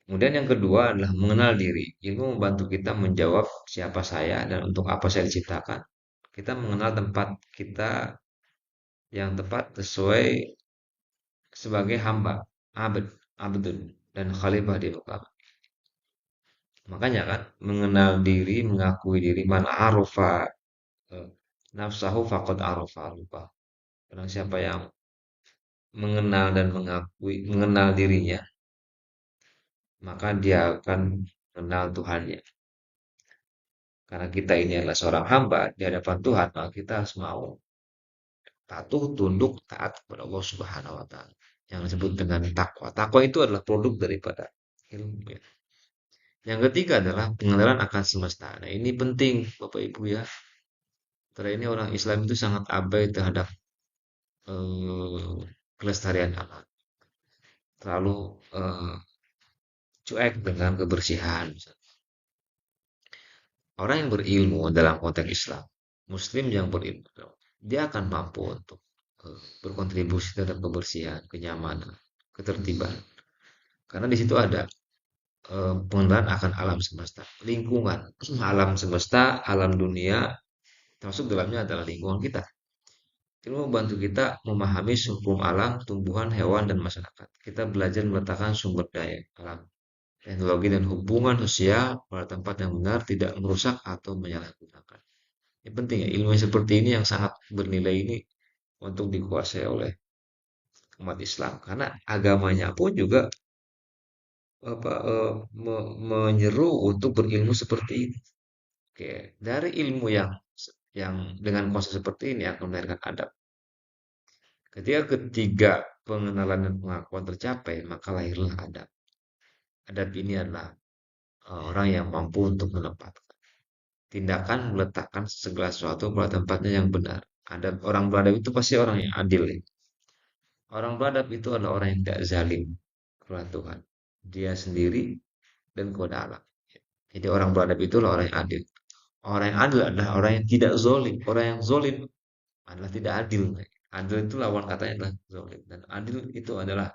Kemudian yang kedua adalah mengenal diri. Ilmu membantu kita menjawab siapa saya dan untuk apa saya diciptakan. Kita mengenal tempat kita yang tepat sesuai sebagai hamba, abd, abdun, dan khalifah di muka. Makanya kan mengenal diri, mengakui diri, man arofa nafsahu faqad arofa Allah. Karena siapa yang mengenal dan mengenal dirinya, maka dia akan mengenal Tuhannya. Karena kita ini adalah seorang hamba di hadapan Tuhan, maka kita harus mau patuh, tunduk, taat kepada Allah Subhanahu wa taala. Yang disebut dengan takwa. Takwa itu adalah produk daripada ilmu ya. Yang ketiga adalah pengenalan akan semesta. Nah, ini penting Bapak Ibu ya. Karena ini orang Islam itu sangat abai terhadap eh, kelestarian alam. Terlalu cuek dengan kebersihan. Orang yang berilmu dalam konteks Islam, Muslim yang berilmu, dia akan mampu untuk berkontribusi terhadap kebersihan, kenyamanan, ketertiban. Karena di situ ada pengenalan akan alam semesta, lingkungan, alam semesta, alam dunia, termasuk dalamnya adalah lingkungan kita. Ilmu membantu kita memahami hukum alam, tumbuhan, hewan, dan masyarakat. Kita belajar meletakkan sumber daya alam, teknologi, dan hubungan sosial pada tempat yang benar, tidak merusak atau menyalahgunakan. Yang penting ya, ilmu seperti ini yang sangat bernilai ini untuk dikuasai oleh umat Islam. Karena agamanya pun juga apa, menyeru untuk berilmu seperti ini. Oke, dari ilmu yang dengan konsep seperti ini akan melahirkan adab. Ketika ketiga pengenalan dan pengakuan tercapai, maka lahirlah adab. Adab ini adalah orang yang mampu untuk menempatkan tindakan meletakkan segala sesuatu pada tempatnya yang benar. Adab orang beradab itu pasti orang yang adil. Ya. Orang beradab itu adalah orang yang tidak zalim kepada Tuhan. Dia sendiri dan kepada Allah. Jadi orang beradab itu adalah orang yang adil. Orang yang adil adalah orang yang tidak zolim. Orang yang zolim adalah tidak adil. Adil itu lawan katanya adalah zolim. Dan adil itu adalah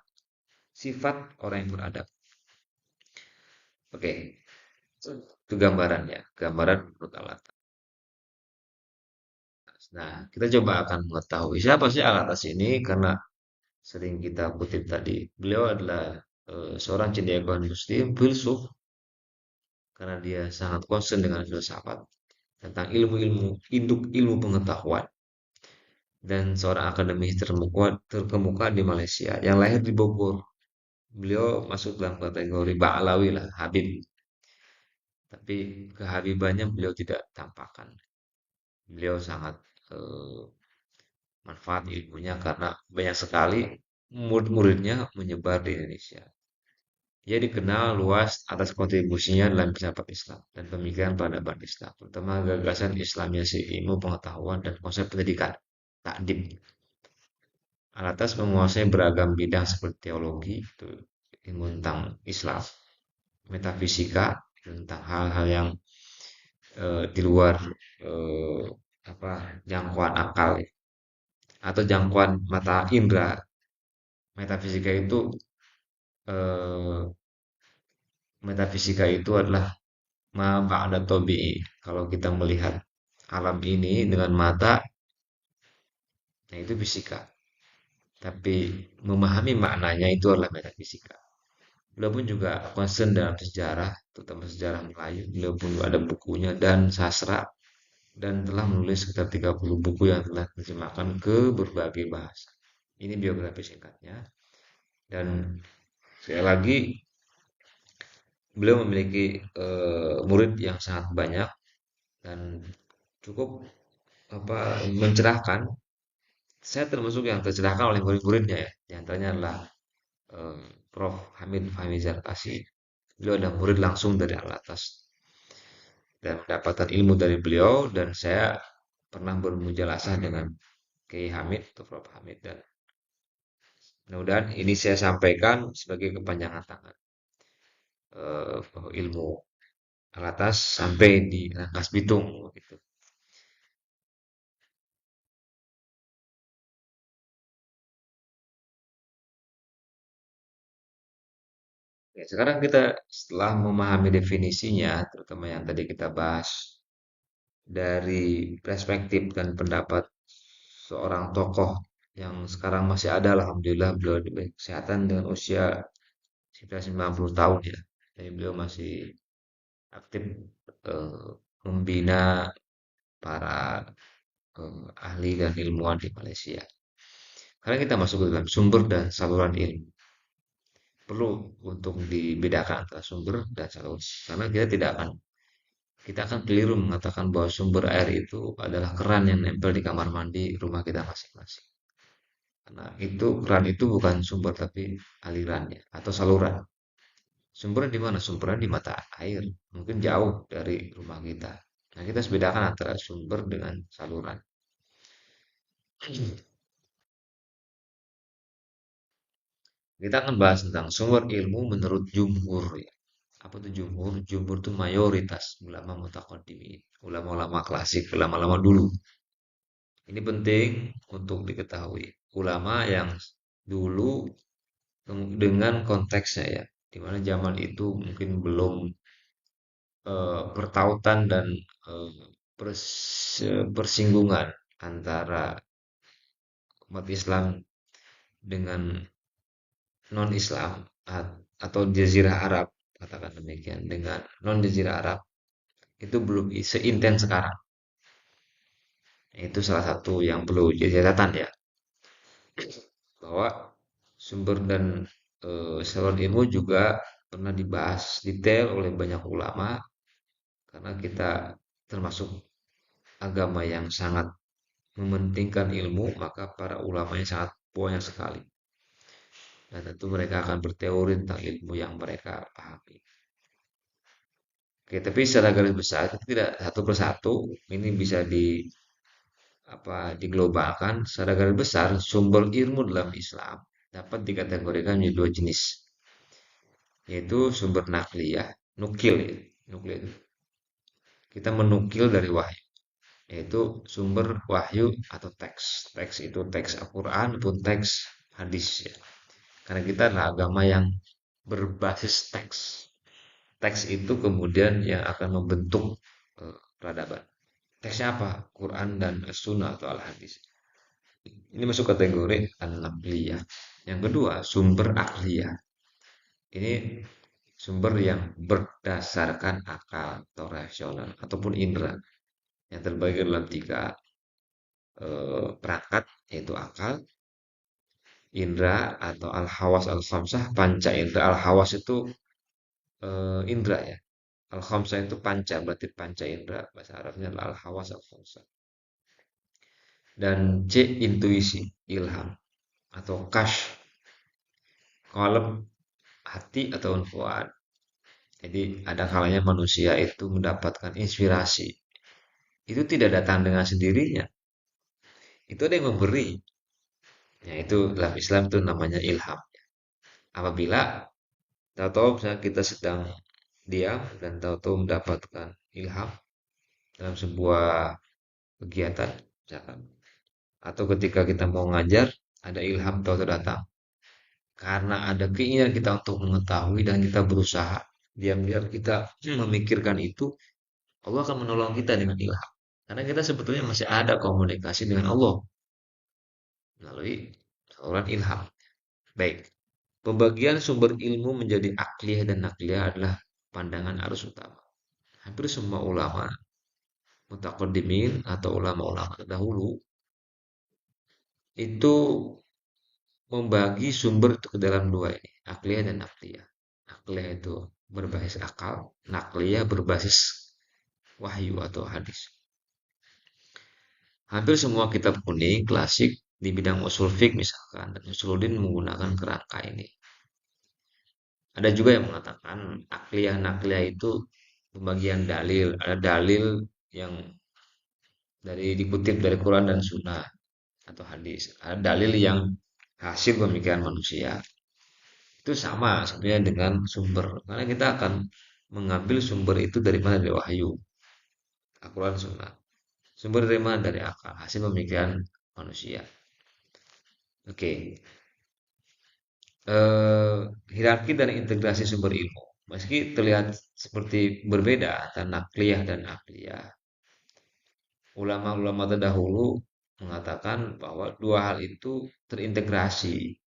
sifat orang yang beradab. Oke, itu gambarannya. Gambaran menurut Allah. Nah, kita coba akan mengetahui siapa sih Alatas ini karena sering kita kutip tadi. Beliau adalah seorang cendekiawan muslim, filsuf, karena dia sangat concern dengan filsafat tentang ilmu-ilmu, induk ilmu pengetahuan dan seorang akademis terkemuka di Malaysia yang lahir di Bogor. Beliau masuk dalam kategori Ba'alawi lah, Habib. Tapi kehabibannya beliau tidak tampakkan. Beliau sangat eh, manfaat ilmunya karena banyak sekali murid-muridnya menyebar di Indonesia. Ia dikenal luas atas kontribusinya dalam filsafat Islam dan pemikiran peradaban Islam, terutama gagasan Islamiyasi ilmu pengetahuan dan konsep pendidikan, takdim. Alatas menguasai beragam bidang seperti teologi, itu ilmu tentang Islam, metafisika, tentang hal-hal yang di luar eh, apa jangkauan akal atau jangkauan mata indera. Metafisika itu eh, metafisika itu adalah ma ba'da tabi'i. Kalau kita melihat alam ini dengan mata, nah itu fisika. tapi memahami maknanya itu adalah metafisika. Beliau pun juga concern dalam sejarah, terutama sejarah Melayu. Beliau pun ada bukunya dan sastra dan telah menulis sekitar 30 buku yang telah diterjemahkan ke berbagai bahasa. Ini biografi singkatnya. Dan sekali lagi beliau memiliki murid yang sangat banyak dan cukup mencerahkan. Saya termasuk yang tercerahkan oleh murid-muridnya ya. Di antaranya adalah Prof. Hamid Fahmi Zarkasi. Beliau ada murid langsung dari Al-Atas dan mendapatkan ilmu dari beliau dan saya pernah bermujalasah dengan Kiai Hamid atau Prof. Hamid dan mudah-mudahan ini saya sampaikan sebagai kepanjangan tangan ilmu Al-Atas sampai di Rangkas Bitung gitu. Ya, sekarang kita setelah memahami definisinya, terutama yang tadi kita bahas dari perspektif dan pendapat seorang tokoh yang sekarang masih ada, alhamdulillah beliau diberi kesehatan dengan usia sekitar 90 tahun ya. Jadi beliau masih aktif eh, membina para ahli dan ilmuwan di Malaysia. Karena kita masuk ke dalam sumber dan saluran ilmu. Perlu untuk dibedakan antara sumber dan saluran. Karena kita akan keliru mengatakan bahwa sumber air itu adalah keran yang nempel di kamar mandi rumah kita masing-masing. Karena itu keran itu bukan sumber tapi alirannya atau saluran. Sumbernya di mana? Sumbernya di mata air. Mungkin jauh dari rumah kita. Nah, kita harus bedakan antara sumber dengan saluran. Kita akan bahas tentang sumber ilmu menurut jumhur ya. Apa itu jumhur? Jumhur itu mayoritas ulama mutaqaddimin, ulama-ulama klasik, ulama-ulama dulu. Ini penting untuk diketahui. Ulama yang dulu dengan konteksnya ya, di mana zaman itu mungkin belum pertautan dan eh, persinggungan antara umat Islam dengan non-Islam atau Jazirah Arab, katakan demikian, dengan non-Jazirah Arab itu belum seintens sekarang. Itu salah satu yang perlu jadi catatan ya, bahwa sumber dan saluran ilmu juga pernah dibahas detail oleh banyak ulama karena kita termasuk agama yang sangat mementingkan ilmu, maka para ulamanya sangat banyak sekali. Dan tentu mereka akan berteori tentang ilmu yang mereka pahami. Oke, tapi secara garis besar kita tidak satu persatu ini bisa diglobalkan. Secara garis besar sumber ilmu dalam Islam dapat dikategorikan menjadi dua jenis, yaitu sumber nakliyah, nukil ya. Nukil itu kita menukil dari wahyu, yaitu sumber wahyu atau teks. Teks itu teks Al-Quran maupun teks hadis ya. Karena kita adalah agama yang berbasis teks. Teks itu kemudian yang akan membentuk peradaban. Teksnya apa? Quran dan Sunnah atau Al-Hadis. Ini masuk kategori an-naqliyah. Yang kedua, sumber akliyah. Ini sumber yang berdasarkan akal atau rasional ataupun indera yang terbagi dalam tiga perangkat, yaitu akal, indera atau al-hawas al-khamsah, panca indera. Al-hawas itu indera ya. Al-khamsah itu panca, berarti panca indera. Bahasa Arabnya adalah al-hawas al-khamsah. Dan C, intuisi, ilham atau kash, kolom hati atau fuad. Jadi ada kalanya manusia itu mendapatkan inspirasi. Itu tidak datang dengan sendirinya. Itu ada yang memberi. Ya, itu dalam Islam itu namanya ilham. Apabila tahu-tahu misalnya kita sedang diam dan tahu-tahu mendapatkan ilham dalam sebuah kegiatan, misalkan, atau ketika kita mau ngajar, ada ilham tahu-tahu datang. Karena ada keinginan kita untuk mengetahui dan kita berusaha, diam-diam kita memikirkan itu, Allah akan menolong kita dengan ilham. Karena kita sebetulnya masih ada komunikasi dengan Allah melalui saluran ilham. Baik, pembagian sumber ilmu menjadi akliyah dan nakliyah adalah pandangan arus utama. Hampir semua ulama mutaqaddimin atau ulama-ulama terdahulu itu membagi sumber itu ke dalam dua ini, akliyah dan nakliyah. Akliyah itu berbasis akal, nakliyah berbasis wahyu atau hadis. Hampir semua kitab kuning klasik di bidang usul fiqh misalkan dan usuluddin menggunakan kerangka ini. Ada juga yang mengatakan akliyah nakliyah itu pembagian dalil. Ada dalil yang dikutip dari Quran dan Sunnah atau hadis. Ada dalil yang hasil pemikiran manusia. Itu sama sebenarnya dengan sumber. Karena kita akan mengambil sumber itu dari mana? Dari wahyu, Al-Quran, Sunnah. Sumber dari mana? Dari akal, hasil pemikiran manusia. Oke, eh, hierarki dan integrasi sumber ilmu. Meski terlihat seperti berbeda antara nakliyah dan akliyah, ulama-ulama terdahulu mengatakan bahwa dua hal itu terintegrasi,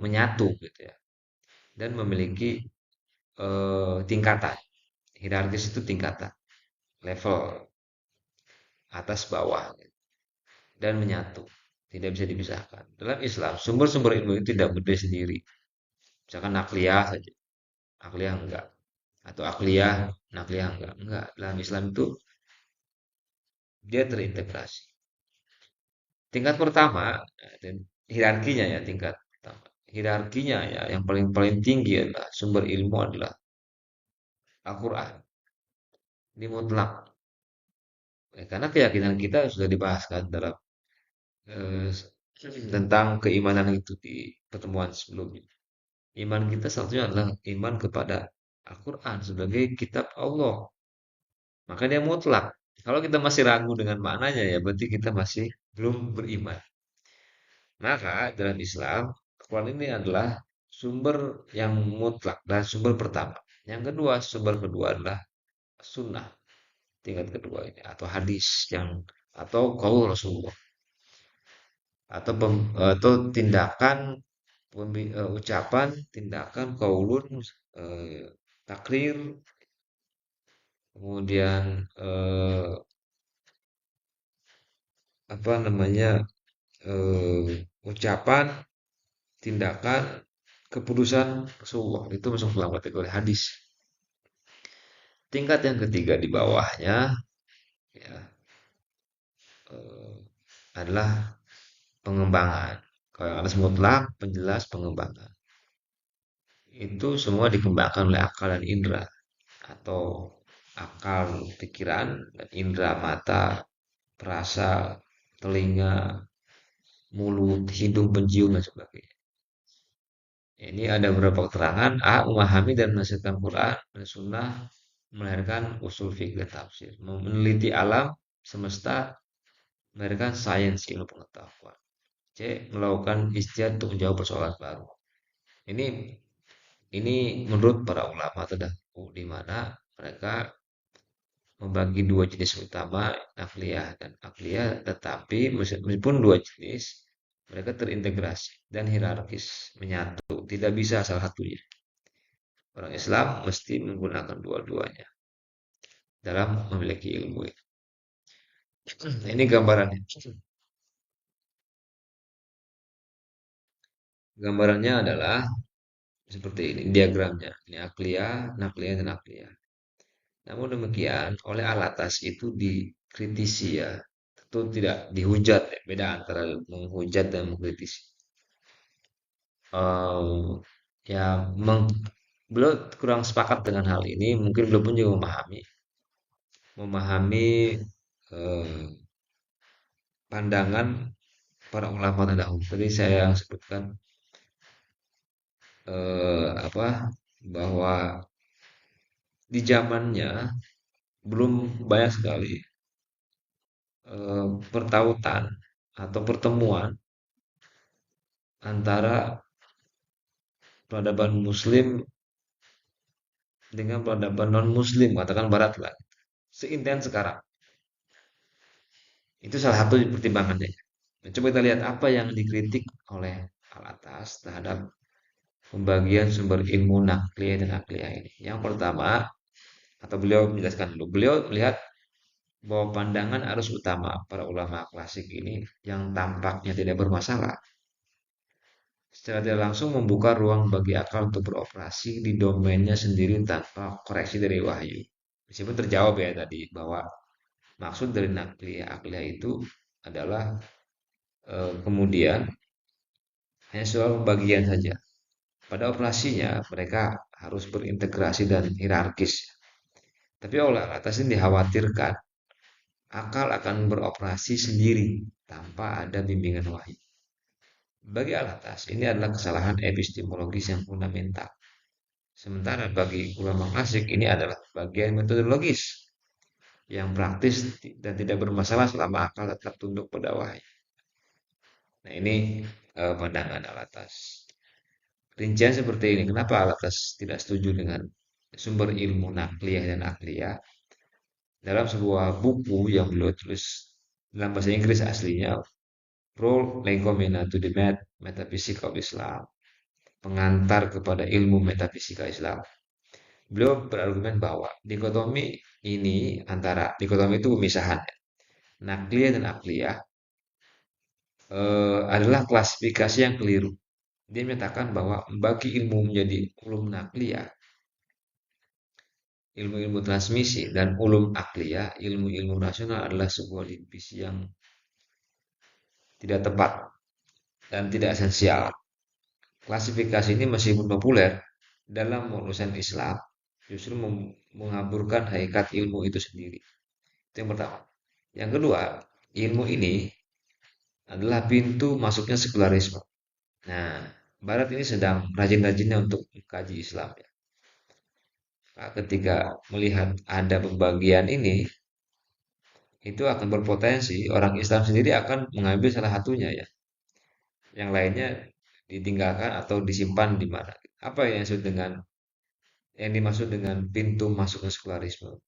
menyatu gitu ya, dan memiliki tingkatan. Hierarkis itu tingkatan, level atas bawah dan menyatu, tidak bisa dipisahkan. Dalam Islam, sumber-sumber ilmu itu tidak berdiri sendiri. Misalkan nakliyah saja, nakliyah enggak, atau akliyah, nakliyah enggak. Dalam Islam itu dia terintegrasi. Tingkat pertama dan hierarkinya ya tingkat pertama. Hierarkinya ya yang paling paling tinggi adalah sumber ilmu adalah Al-Qur'an. Ini mutlak. Karena keyakinan kita sudah dibahas kan dalam eh, tentang keimanan itu di pertemuan sebelumnya. Iman kita satunya adalah iman kepada Al-Quran sebagai kitab Allah. Maka dia mutlak. Kalau kita masih ragu dengan maknanya ya berarti kita masih belum beriman. Maka dalam Islam, Al-Quran ini adalah sumber yang mutlak dan sumber pertama. Yang kedua, sumber kedua adalah sunnah tingkat kedua ini atau hadis yang atau qaul Rasulullah atau tindakan ucapan, tindakan, qaulun, takrir, kemudian apa namanya ucapan, tindakan, keputusan Rasulullah itu masuk dalam kategori hadis. Tingkat yang ketiga di bawahnya ya eh, adalah pengembangan. Kalau yang atas mutlak, penjelas pengembangan. Itu semua dikembangkan oleh akal dan indera atau akal pikiran dan indera mata, perasa, telinga, mulut, hidung, pencium dan sebagainya. Ini ada beberapa keterangan. A. Memahami dan menafsirkan Quran dan Sunnah melahirkan usul fikih dan tafsir. Meneliti alam semesta melahirkan sains ilmu pengetahuan. C. Melakukan ijtihad untuk menjawab persoalan baru. Ini ini menurut para ulama terdahulu di mana mereka membagi dua jenis utama, nakliyah dan akliyah, tetapi meskipun dua jenis, mereka terintegrasi dan hierarkis, menyatu, tidak bisa salah satunya. Orang Islam mesti menggunakan dua-duanya dalam memiliki ilmu. Ini gambarannya. Gambarannya adalah seperti ini diagramnya. Ini akliyah, nakliyah, dan akliyah. Namun demikian, oleh alatas itu dikritisi ya. Tentu tidak dihujat ya. Beda antara menghujat dan mengkritisi. Ya, beliau kurang sepakat dengan hal ini. Mungkin beliau pun juga memahami eh, pandangan para ulama terdahulu. Tadi saya sebutkan apa bahwa di zamannya belum banyak sekali pertautan atau pertemuan antara peradaban Muslim dengan peradaban non-Muslim, katakan Barat lah, seintens sekarang. Itu salah satu pertimbangannya. Nah, coba kita lihat apa yang dikritik oleh Al-Atas terhadap pembagian sumber ilmu nakliyah dan akliyah ini. Yang pertama, atau beliau menjelaskan dulu, beliau melihat bahwa pandangan arus utama para ulama klasik ini yang tampaknya tidak bermasalah secara tidak langsung membuka ruang bagi akal untuk beroperasi di domainnya sendiri tanpa koreksi dari wahyu. Meskipun terjawab ya tadi bahwa maksud dari nakliyah akliyah itu adalah kemudian hanya soal pembagian saja. Pada operasinya mereka harus berintegrasi dan hierarkis. Tapi oleh atas ini dikhawatirkan akal akan beroperasi sendiri tanpa ada bimbingan wahyu. Bagi Alatas, ini adalah kesalahan epistemologis yang fundamental. Sementara bagi ulama klasik ini adalah bagian metodologis yang praktis dan tidak bermasalah selama akal tetap tunduk pada wahyu. Nah ini pandangan Alatas. Rincian seperti ini, kenapa Alatas tidak setuju dengan sumber ilmu nakliyah dan akliyah? Dalam sebuah buku yang beliau tulis dalam bahasa Inggris aslinya, Pro Legomena to the Metaphysics of Islam, pengantar kepada ilmu metafisika Islam. Beliau berargumen bahwa dikotomi ini antara dikotomi itu pemisahan nakliyah dan akliyah adalah klasifikasi yang keliru. Dia menyatakan bahwa bagi ilmu menjadi ulum nakliyah, ilmu-ilmu transmisi dan ulum akliyah, ilmu-ilmu rasional adalah sebuah divisi yang tidak tepat dan tidak esensial. Klasifikasi ini meskipun populer dalam urusan Islam, justru mengaburkan hakikat ilmu itu sendiri. Itu yang pertama. Yang kedua, ilmu ini adalah pintu masuknya sekularisme. Nah, Barat ini sedang rajin-rajinnya untuk mengkaji Islam ya. Nah, ketika melihat ada pembagian ini, itu akan berpotensi orang Islam sendiri akan mengambil salah satunya ya. Yang lainnya ditinggalkan atau disimpan di mana. Apa yang dimaksud dengan pintu masuknya sekularisme?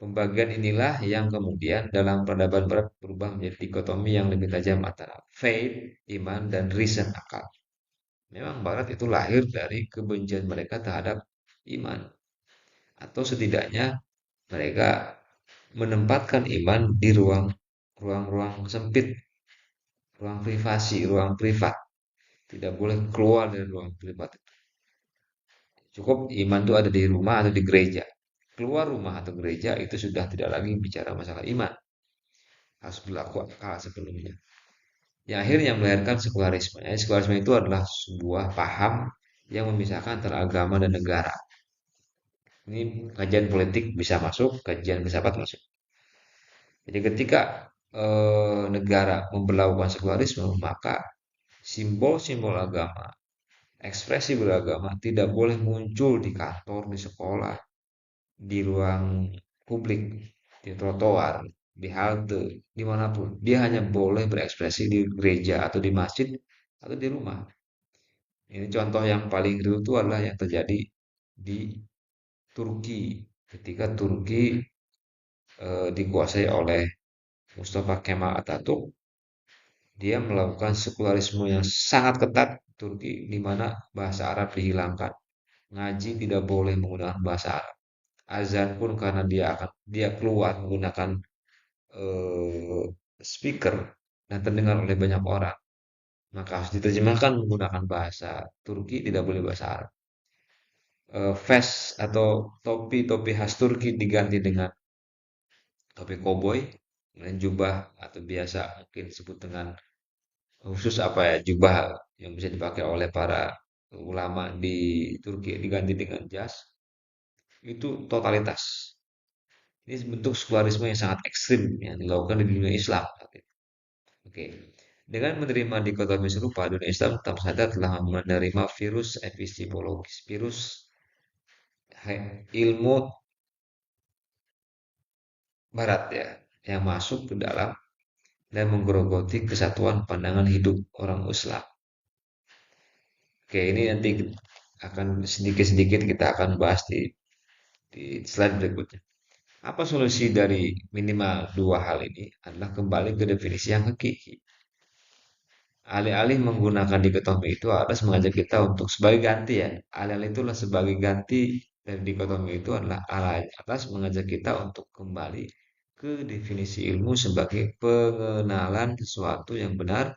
Pembagian inilah yang kemudian dalam peradaban barat berubah menjadi dikotomi yang lebih tajam antara faith, iman, dan reason, akal. Memang barat itu lahir dari kebencian mereka terhadap iman. Atau setidaknya mereka menempatkan iman di ruang-ruang sempit, ruang privasi, ruang privat. Tidak boleh keluar dari ruang privat. Cukup iman itu ada di rumah atau di gereja. Keluar rumah atau gereja itu sudah tidak lagi bicara masalah iman. Harus berlaku akal sebelumnya. Yang akhirnya melahirkan sekularisme. Sekularisme itu adalah sebuah paham yang memisahkan antara agama dan negara. Ini kajian politik bisa masuk, kajian filsafat masuk. Jadi ketika negara memperlakukan sekularisme, maka simbol-simbol agama, ekspresi beragama tidak boleh muncul di kantor, di sekolah, di ruang publik, di trotoar, di halte, dimanapun. Dia hanya boleh berekspresi di gereja atau di masjid atau di rumah. Ini contoh yang paling real itu adalah yang terjadi di Turki. Ketika Turki dikuasai oleh Mustafa Kemal Atatürk, dia melakukan sekularisme yang sangat ketat Turki di mana bahasa Arab dihilangkan. Ngaji tidak boleh menggunakan bahasa Arab. Azan pun karena dia keluar menggunakan eh, speaker dan terdengar oleh banyak orang, maka harus diterjemahkan menggunakan bahasa Turki, tidak boleh bahasa Arab. Vest atau topi-topi khas Turki diganti dengan topi koboi dan jubah atau biasa mungkin disebut dengan khusus apa ya jubah yang bisa dipakai oleh para ulama di Turki diganti dengan jas itu totalitas. Ini bentuk sekularisme yang sangat ekstrim yang dilakukan di dunia Islam. Oke, dengan menerima dikotomi serupa, dunia Islam tetap sadar telah menerima virus epistemologis, virus ilmu Barat ya, yang masuk ke dalam dan menggerogoti kesatuan pandangan hidup orang Islam. Oke, ini nanti akan sedikit-sedikit kita akan bahas di slide berikutnya. Apa solusi dari minimal dua hal ini adalah kembali ke definisi yang hakiki. Alih-alih menggunakan dikotomi itu Aras mengajak kita untuk sebagai ganti ya. Alih-alih itulah sebagai ganti dari dikotomi itu adalah Aras mengajak kita untuk kembali ke definisi ilmu sebagai pengenalan sesuatu yang benar,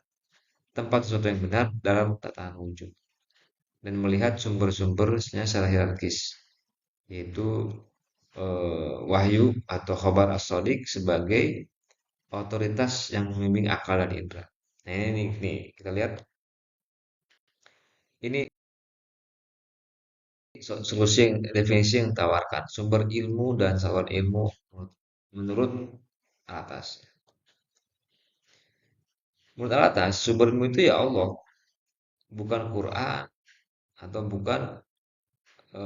tempat sesuatu yang benar dalam tatanan wujud dan melihat sumber-sumbernya secara hierarkis, yaitu wahyu atau khobar as-shadiq sebagai otoritas yang membimbing akal dan indera. Nah ini nih, kita lihat ini solusi yang definisi yang ditawarkan sumber ilmu dan saluran ilmu menurut atas. Menurut atas sumber ilmu itu ya Allah, bukan Quran atau bukan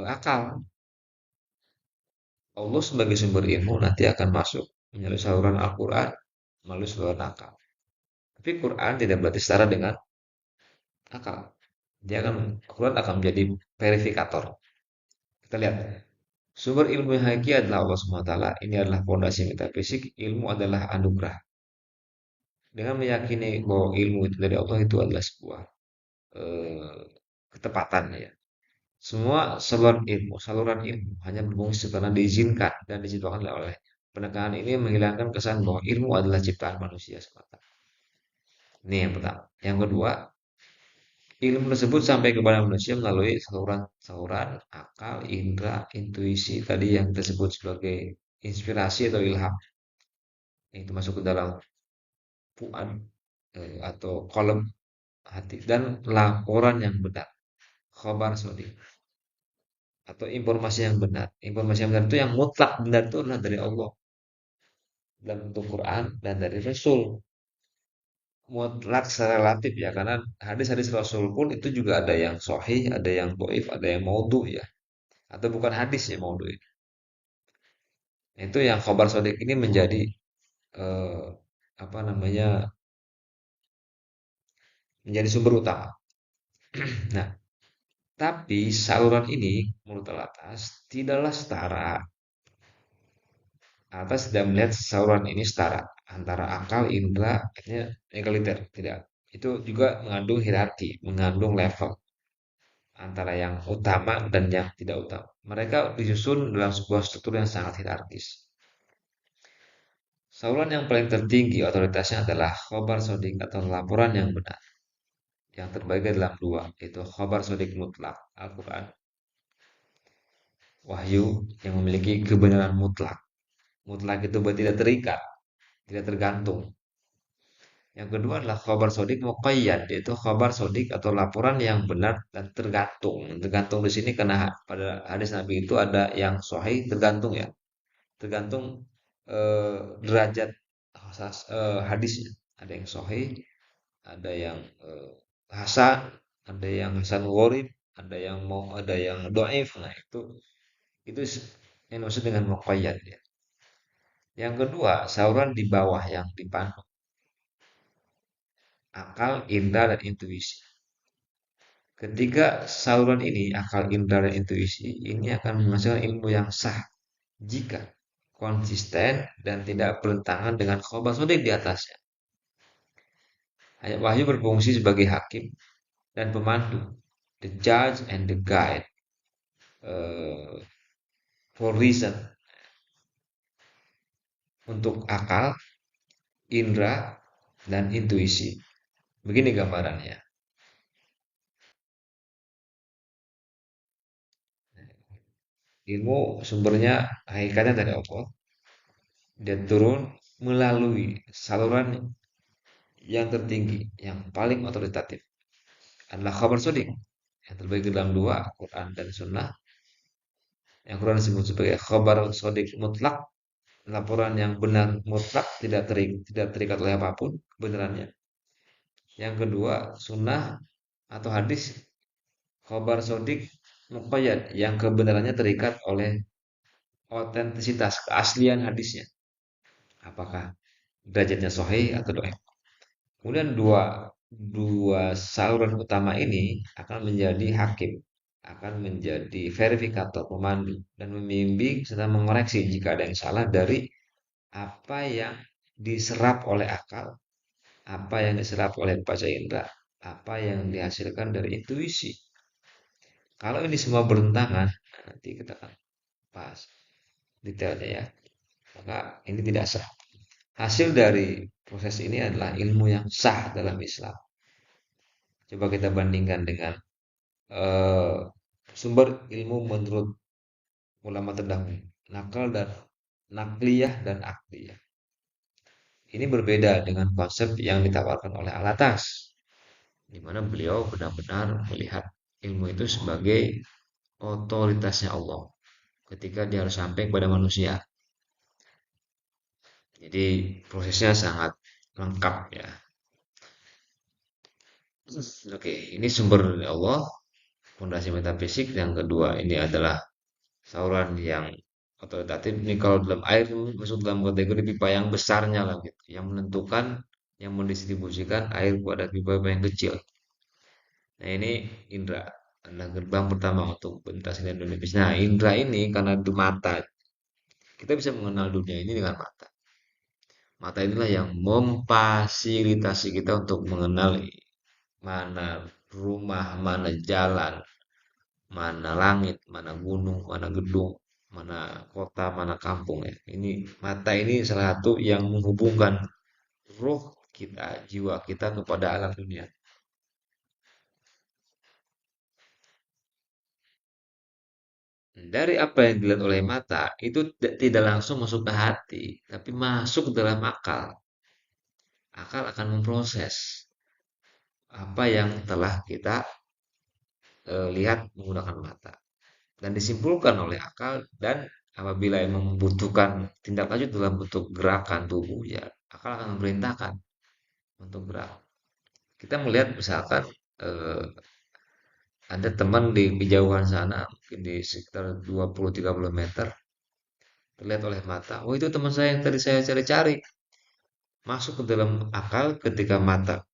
akal. Allah sebagai sumber ilmu nanti akan masuk melalui saluran Al-Quran melalui saluran akal. Tapi Quran tidak berarti setara dengan akal. Dia akan Quran akan menjadi verifikator. Kita lihat sumber ilmu yang hakiki adalah Allah SWT. Ini adalah fondasi metafisik. Ilmu adalah anugerah. Dengan meyakini bahwa ilmu itu dari Allah itu adalah sebuah eh, ketepatan ya. Semua saluran ilmu hanya berfungsi karena diizinkan dan diciptakan oleh penekanan ini menghilangkan kesan bahwa ilmu adalah ciptaan manusia semata. Ini yang pertama. Yang kedua, ilmu tersebut sampai kepada manusia melalui saluran akal, indera, intuisi tadi yang disebut sebagai inspirasi atau ilham. Itu masuk ke dalam fuad atau kolom hati dan laporan yang benar, khabar sodik atau informasi yang benar. Informasi yang benar itu yang mutlak benar itu adalah dari Allah dalam bentuk Quran dan dari Rasul. Mutlak secara relatif ya, karena hadis-hadis Rasul pun itu juga ada yang sahih, ada yang dhaif, ada yang maudhu ya, atau bukan hadis ya maudhu itu. Itu yang khabar sodik ini menjadi eh, apa namanya menjadi sumber utama. Nah, tapi saluran ini menurut Al-Atas tidaklah setara. Atas tidak melihat saluran ini setara antara akal, indera, akhirnya egaliter. Tidak. Itu juga mengandung hierarki, mengandung level antara yang utama dan yang tidak utama. Mereka disusun dalam sebuah struktur yang sangat hierarkis. Saluran yang paling tertinggi otoritasnya adalah khobar sodik atau laporan yang benar. Yang terbagi dalam dua, yaitu khobar sodik mutlak, Al-Quran, wahyu yang memiliki kebenaran mutlak. Mutlak itu berarti tidak terikat, tidak tergantung. Yang kedua adalah khabar sodik muqayyad, yaitu khabar sodik atau laporan yang benar dan tergantung. Tergantung di sini karena pada hadis Nabi itu ada yang sahih tergantung ya, tergantung derajat hadisnya. Ada yang sahih, ada yang hasan, ada yang hasan gharib, ada yang dhaif. Nah, itu yang maksud dengan muqayyad ya. Yang kedua, saluran di bawah yang dipandu akal, indera, dan intuisi. Ketika saluran ini, akal, indera, dan intuisi, ini akan menghasilkan ilmu yang sah jika konsisten dan tidak bertentangan dengan khobar sodik di atasnya. Ayat wahyu berfungsi sebagai hakim dan pemandu, the judge and the guide uh, for reason untuk akal, indera, dan intuisi. Begini gambarannya. Ilmu sumbernya hakikatnya dari Allah. Dia turun melalui saluran yang tertinggi, yang paling otoritatif adalah khabar sodik yang terbagi dalam dua, Quran dan Sunnah. Yang Quran disebut sebagai khabar sodik mutlak, laporan yang benar mutlak, tidak terikat oleh apapun kebenarannya. Yang kedua, Sunnah atau hadis khabar sodik muqayyad yang kebenarannya terikat oleh otentisitas, keaslian hadisnya. Apakah derajatnya sahih atau dhaif. Kemudian dua dua saluran utama ini akan menjadi hakim, akan menjadi verifikator, pemandu, dan membimbing serta mengoreksi jika ada yang salah dari apa yang diserap oleh akal apa yang diserap oleh panca indera, apa yang dihasilkan dari intuisi. Kalau ini semua bertentangan, nah, nanti kita akan bahas detailnya ya. Maka ini tidak sah. Hasil dari proses ini adalah ilmu yang sah dalam Islam. Coba kita bandingkan dengan eh, sumber ilmu menurut ulama terdahulu, nakal dan nakliyah dan akliyah. Ini berbeda dengan konsep yang ditawarkan oleh Alatas, di mana beliau benar-benar melihat ilmu itu sebagai otoritasnya Allah ketika dia harus sampai kepada manusia. Jadi prosesnya sangat lengkap ya. Oke, ini sumber dari Allah, fondasi metafisik. Yang kedua ini adalah saluran yang otoritatif. Ini kalau dalam air masuk dalam kategori pipa yang besarnya lah gitu, yang menentukan, yang mendistribusikan air kepada pipa-pipa yang kecil. Nah ini indera adalah gerbang pertama untuk pentas dan dunia bisnis. Nah indera ini karena itu mata, kita bisa mengenal dunia ini dengan mata. Mata inilah yang memfasilitasi kita untuk mengenal mana rumah, mana jalan, mana langit, mana gunung, mana gedung, mana kota, mana kampung ya. Ini mata ini salah satu yang menghubungkan roh kita, jiwa kita kepada alam dunia. Dari apa yang dilihat oleh mata itu tidak langsung masuk ke hati, tapi masuk dalam akal. Akal akan memproses apa yang telah kita lihat menggunakan mata dan disimpulkan oleh akal, dan apabila yang membutuhkan tindak lanjut dalam bentuk gerakan tubuh ya akal akan memerintahkan untuk gerak. Kita melihat misalkan eh, ada teman di kejauhan sana mungkin di sekitar 20-30 meter, terlihat oleh mata, oh itu teman saya yang tadi saya cari-cari. Masuk ke dalam akal ketika mata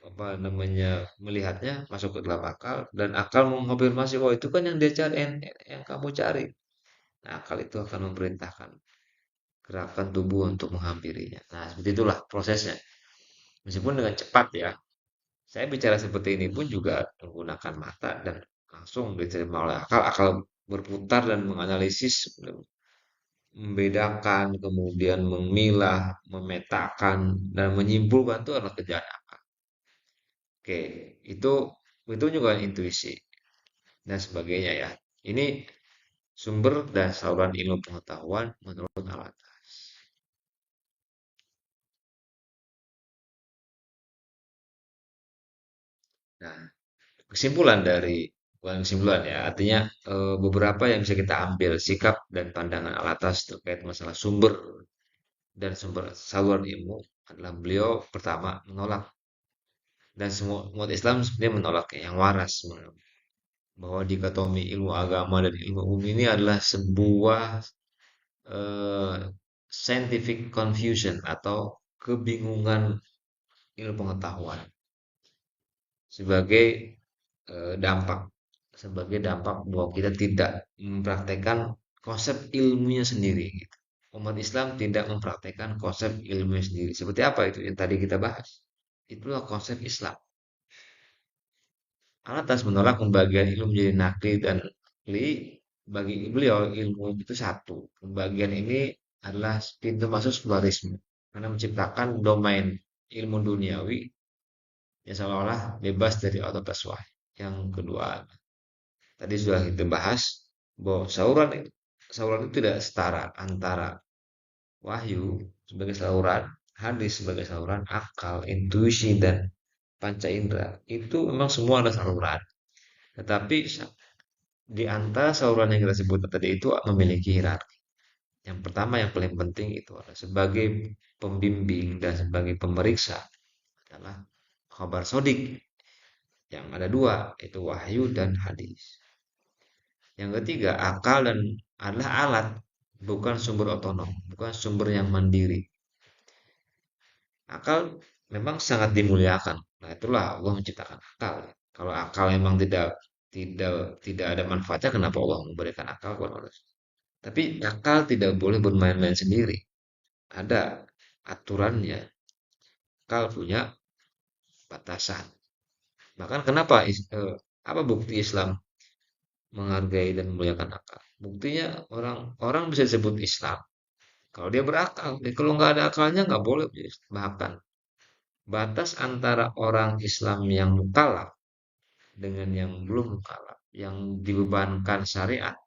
apa namanya melihatnya, masuk ke dalam akal dan akal mengonfirmasi, oh itu kan yang dia cari, yang kamu cari. Nah, akal itu akan memerintahkan gerakan tubuh untuk menghampirinya. Nah, seperti itulah prosesnya. Meskipun dengan cepat ya. Saya bicara seperti ini pun juga menggunakan mata dan langsung diterima oleh akal. Akal berputar dan menganalisis, membedakan, kemudian memilah, memetakan, dan menyimpulkan itu adalah kerjaan akal. Oke, itu itu juga intuisi dan sebagainya ya. Ini sumber dan saluran ilmu pengetahuan menurut alat. Nah, kesimpulan dari bukan kesimpulan ya, artinya beberapa yang bisa kita ambil sikap dan pandangan Alatas terkait masalah sumber dan sumber saluran ilmu adalah beliau pertama menolak, dan semua umat Islam sebenarnya menolaknya, yang waras menolak, bahwa dikotomi ilmu agama dan ilmu umum ini adalah sebuah eh, scientific confusion atau kebingungan ilmu pengetahuan sebagai dampak, bahwa kita tidak mempraktekkan konsep ilmunya sendiri gitu. Umat Islam tidak mempraktekkan konsep ilmunya sendiri. Seperti apa itu yang tadi kita bahas? Itulah konsep Islam. Atas menolak pembagian ilmu menjadi nakli dan li, bagi beliau ilmu itu satu. Pembagian ini adalah pintu masuk pluralisme karena menciptakan domain ilmu duniawi yang seolah-olah bebas dari otoritas wahyu. Yang kedua, tadi sudah kita bahas bahwa saluran itu tidak setara antara wahyu sebagai saluran, hadis sebagai saluran, akal, intuisi dan panca indera. Itu memang semua ada saluran. Tetapi di antara saluran yang kita sebut tadi itu memiliki hierarki. Yang pertama yang paling penting itu adalah sebagai pembimbing dan sebagai pemeriksa adalah khabar sodik. Yang ada dua, itu wahyu dan hadis. Yang ketiga, akal dan adalah alat, bukan sumber otonom, bukan sumber yang mandiri. Akal memang sangat dimuliakan. Nah, itulah Allah menciptakan akal. Kalau akal memang tidak ada manfaatnya, kenapa Allah memberikan akal kepada manusia? Tapi akal tidak boleh bermain-main sendiri. Ada aturannya. akal punya batasan. Bahkan kenapa apa bukti Islam menghargai dan memuliakan akal? Buktinya orang bisa disebut Islam kalau dia berakal. Jadi kalau nggak ada akalnya nggak boleh. Bahkan batas antara orang Islam yang mukallaf dengan yang belum mukallaf, yang dibebankan syariat,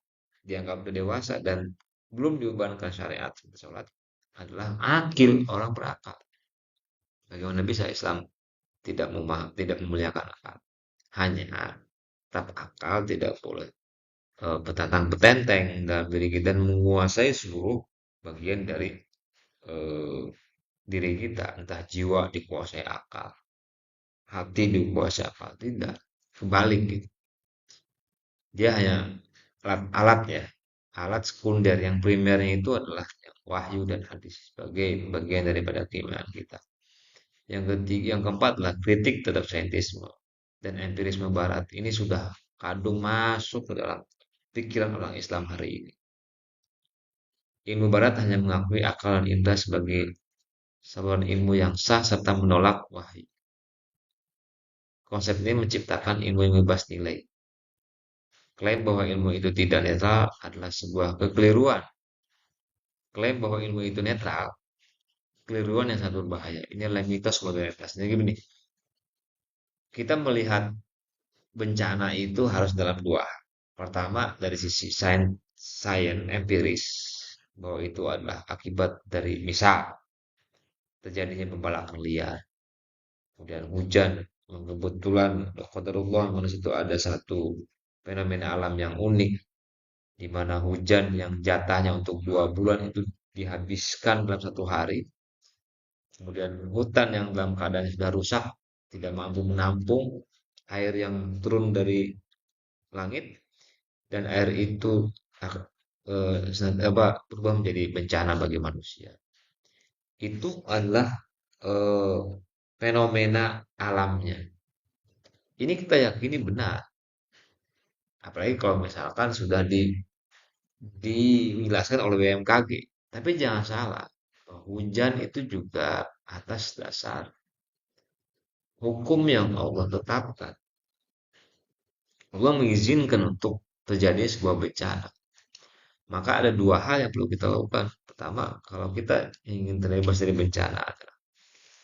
dianggap sudah dewasa dan belum dibebankan syariat seperti sholat, adalah akil, orang berakal. Bagaimana bisa Islam tidak memuliakan akal? Hanya tetap akal tidak boleh bertentang betenteng dalam diri kita dan menguasai seluruh bagian dari eh, diri kita, entah jiwa dikuasai akal, hati dikuasai akal, tidak, kebalik gitu. Dia hanya alat ya, alat sekunder. Yang primernya itu adalah wahyu dan hadis sebagai bagian daripada keimanan kita. Yang ketiga, yang keempat adalah kritik terhadap saintisme dan empirisme Barat. Ini sudah kadung masuk ke dalam pikiran orang Islam hari ini. Ilmu Barat hanya mengakui akal dan indera sebagai saluran ilmu yang sah serta menolak wahyu. Konsep ini menciptakan ilmu yang bebas nilai. Klaim bahwa ilmu itu tidak netral adalah sebuah kekeliruan. Klaim bahwa ilmu itu netral, kekeliruan yang sangat berbahaya. Ini adalah mitos modernitas. Jadi begini, kita melihat bencana itu harus dalam dua hal. Pertama, dari sisi sains empiris, bahwa itu adalah akibat dari misal terjadinya pembalakan liar, kemudian hujan, kebetulan qadarullah mana situ ada satu fenomena alam yang unik di mana hujan yang jatahnya untuk 2 bulan itu dihabiskan dalam satu hari. Kemudian hutan yang dalam keadaan sudah rusak, tidak mampu menampung air yang turun dari langit, dan air itu berubah menjadi bencana bagi manusia. Itu adalah eh, fenomena alamnya. Ini kita yakini benar. Apalagi kalau misalkan sudah dijelaskan oleh BMKG. Tapi jangan salah, hujan itu juga atas dasar hukum yang Allah tetapkan. Allah mengizinkan untuk terjadi sebuah bencana. Maka ada dua hal yang perlu kita lakukan. Pertama, kalau kita ingin terbebas dari bencana adalah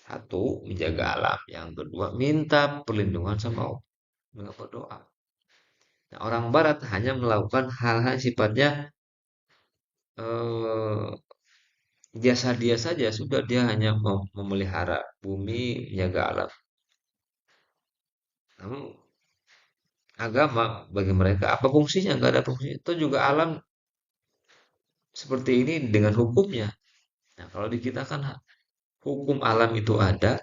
satu, menjaga alam. Yang kedua, minta perlindungan sama Allah dengan berdoa. Nah, orang Barat hanya melakukan hal-hal sifatnya eh, biasa dia saja. Sudah dia hanya memelihara bumi, menjaga alam. Namun agama bagi mereka apa fungsinya? Nggak ada fungsinya. Itu juga alam seperti ini dengan hukumnya. Nah, kalau di kita kan hukum alam itu ada,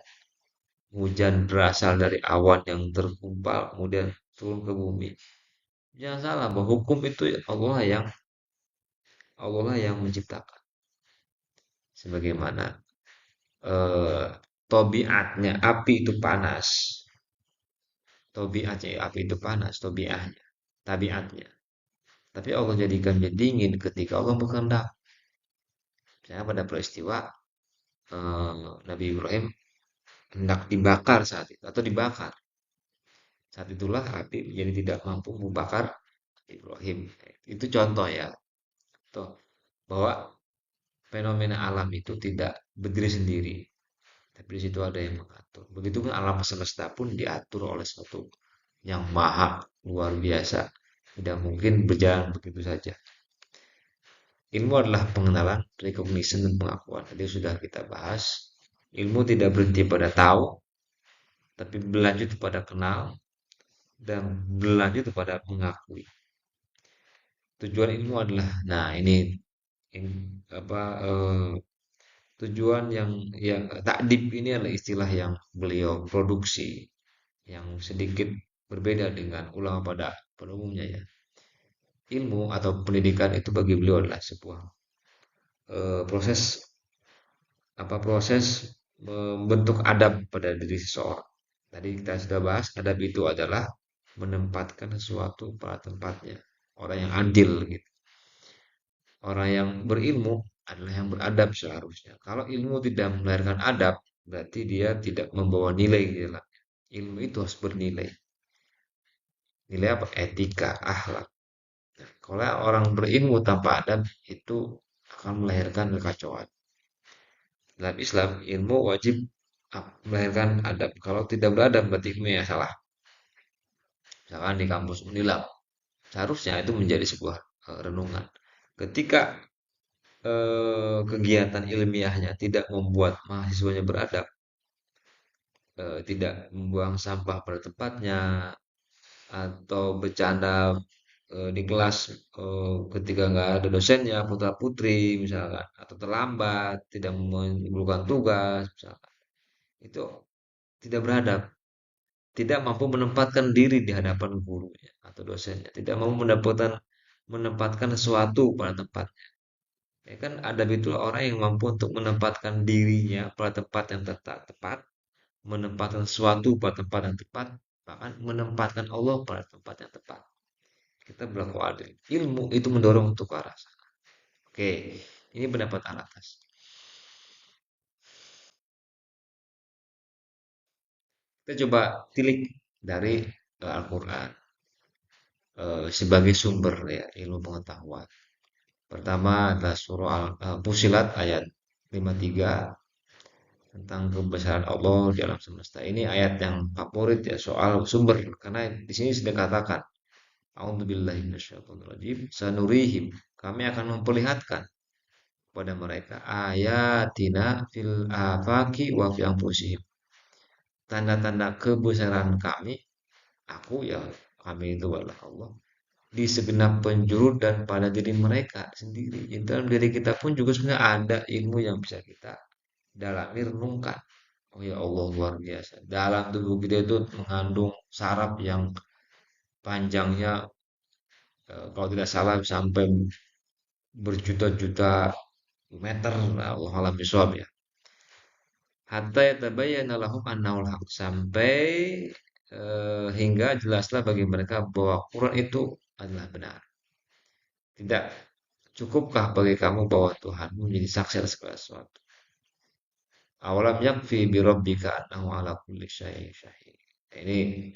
hujan berasal dari awan yang terkumpal, kemudian turun ke bumi. Jangan salah bahwa hukum itu Allah yang menciptakan. Sebagaimana eh, tobiatnya api itu panas, tobiatnya api itu panas, tobiatnya, tabiatnya. Tapi Allah jadikan dia dingin ketika Allah berkehendak. Misalnya pada peristiwa Nabi Ibrahim hendak dibakar saat itu atau dibakar. Saat itulah api menjadi tidak mampu membakar Ibrahim. Itu contoh ya. Toh, bahwa fenomena alam itu tidak berdiri sendiri. Tapi di situ ada yang mengatur. Begitu pun alam semesta pun diatur oleh suatu yang maha luar biasa. Tidak mungkin berjalan begitu saja. Ilmu adalah pengenalan, recognition, dan pengakuan. Tadi sudah kita bahas. Ilmu tidak berhenti pada tahu, tapi berlanjut pada kenal, dan berlanjut pada mengakui. Tujuan ilmu adalah, nah ini apa tujuan yang takdib ini adalah istilah yang beliau produksi yang sedikit berbeda dengan ulama pada umumnya ya. Ilmu atau pendidikan itu bagi beliau adalah sebuah proses proses membentuk adab pada diri seseorang. Tadi kita sudah bahas adab itu adalah menempatkan sesuatu pada tempatnya. Orang yang adil gitu. Orang yang berilmu adalah yang beradab seharusnya. Kalau ilmu tidak melahirkan adab, berarti dia tidak membawa nilai di dalam. Ilmu itu harus bernilai. Nilai apa? Etika, akhlak. Nah, kalau orang berilmu tanpa adab itu akan melahirkan kekacauan. Dalam Islam, ilmu wajib melahirkan adab. Kalau tidak beradab berarti ilmunya salah. Misalkan di kampus Unilab, seharusnya itu menjadi sebuah renungan. Ketika kegiatan ilmiahnya tidak membuat mahasiswanya beradab, tidak membuang sampah pada tempatnya, atau bercanda di kelas ketika nggak ada dosennya, putra putri misalkan, atau terlambat, tidak mengumpulkan tugas, misalkan, itu tidak beradab, tidak mampu menempatkan diri di hadapan gurunya atau dosennya, tidak mampu menempatkan sesuatu pada tempatnya. Ya kan adab itulah orang yang mampu untuk menempatkan dirinya pada tempat yang tepat, menempatkan sesuatu pada tempat yang tepat, bahkan menempatkan Allah pada tempat yang tepat. Kita berlaku adil. Ilmu itu mendorong untuk ke arah sana. Oke, ini pendapat atas. Kita coba tilik dari Al-Quran sebagai sumber ya ilmu pengetahuan. Pertama adalah surah Fusilat ayat 53 tentang kebesaran Allah di alam semesta. Ini ayat yang favorit ya soal sumber karena di sini sudah katakan A'udzubillahi minasyaitonirrajim. Sanurihim. Kami akan memperlihatkan kepada mereka ayatina fil afaki wa fi anfusihim. Tanda-tanda kebesaran kami, aku ya kami itu adalah Allah di segenap penjuru dan pada diri mereka sendiri. Jadi dalam diri kita pun juga sebenarnya ada ilmu yang bisa kita dalami renungkan. Oh ya Allah luar biasa. Dalam tubuh kita itu mengandung saraf yang panjangnya kalau tidak salah sampai berjuta-juta meter. Nah, Allah alam bisawab ya. Hatta yatabayyana lahum annahul haq sampai hingga jelaslah bagi mereka bahwa Quran itu adalah benar. Tidak cukupkah bagi kamu bahwa Tuhanmu menjadi saksi atas segala sesuatu? Awalam yakfi bi rabbika annahu ala kulli syai'in syahid. Ini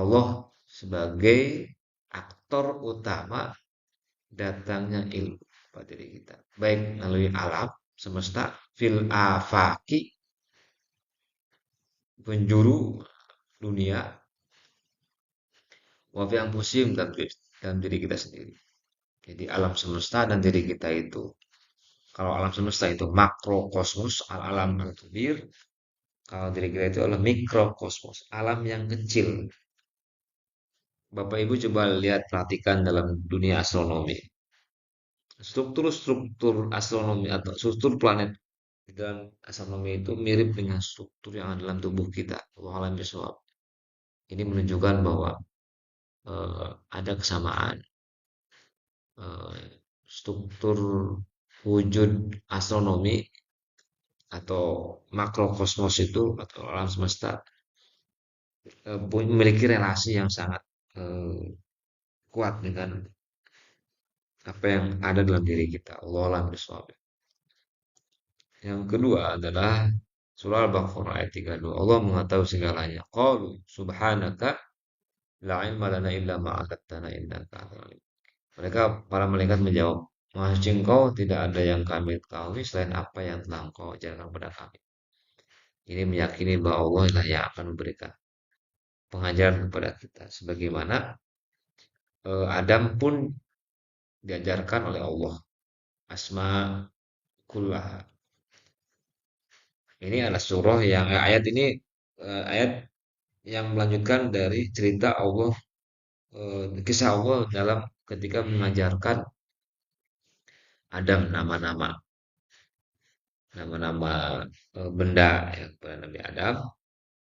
Allah sebagai aktor utama datangnya ilmu pada diri kita. Baik melalui alam semesta fil afaki penjuru dunia wa fi anfusihim dan diri kita sendiri. Jadi alam semesta dan diri kita itu. Kalau alam semesta itu makrokosmos, alam al-kabir. Kalau diri kita itu adalah mikrokosmos, alam yang kecil. Bapak Ibu coba lihat perhatikan dalam dunia astronomi. Struktur-struktur astronomi atau struktur planet di dalam astronomi itu mirip dengan struktur yang ada dalam tubuh kita. Wallahu a'lam bishawab. Ini menunjukkan bahwa ada kesamaan eh, struktur wujud astronomi atau makrokosmos itu atau alam semesta memiliki relasi yang sangat eh, kuat dengan apa yang ada dalam diri kita. Allah alam bisawab. Yang kedua adalah surah Al-Baqarah ayat 32. Allah mengetahui segalanya. Qalu subhanaka la ilma lana illa ma 'allamtana innaka antal alim. Mereka para malaikat menjawab, Maha suci Engkau tidak ada yang kami ketahui selain apa yang telah Engkau ajarkan kepada kami. Ini meyakini bahwa Allah lah yang akan memberikan pengajaran kepada kita. Sebagaimana Adam pun diajarkan oleh Allah asma kullah. Ini adalah surah yang ayat ini ayat yang melanjutkan dari cerita Allah kisah Allah dalam ketika mengajarkan Adam nama-nama benda ya, kepada Nabi Adam.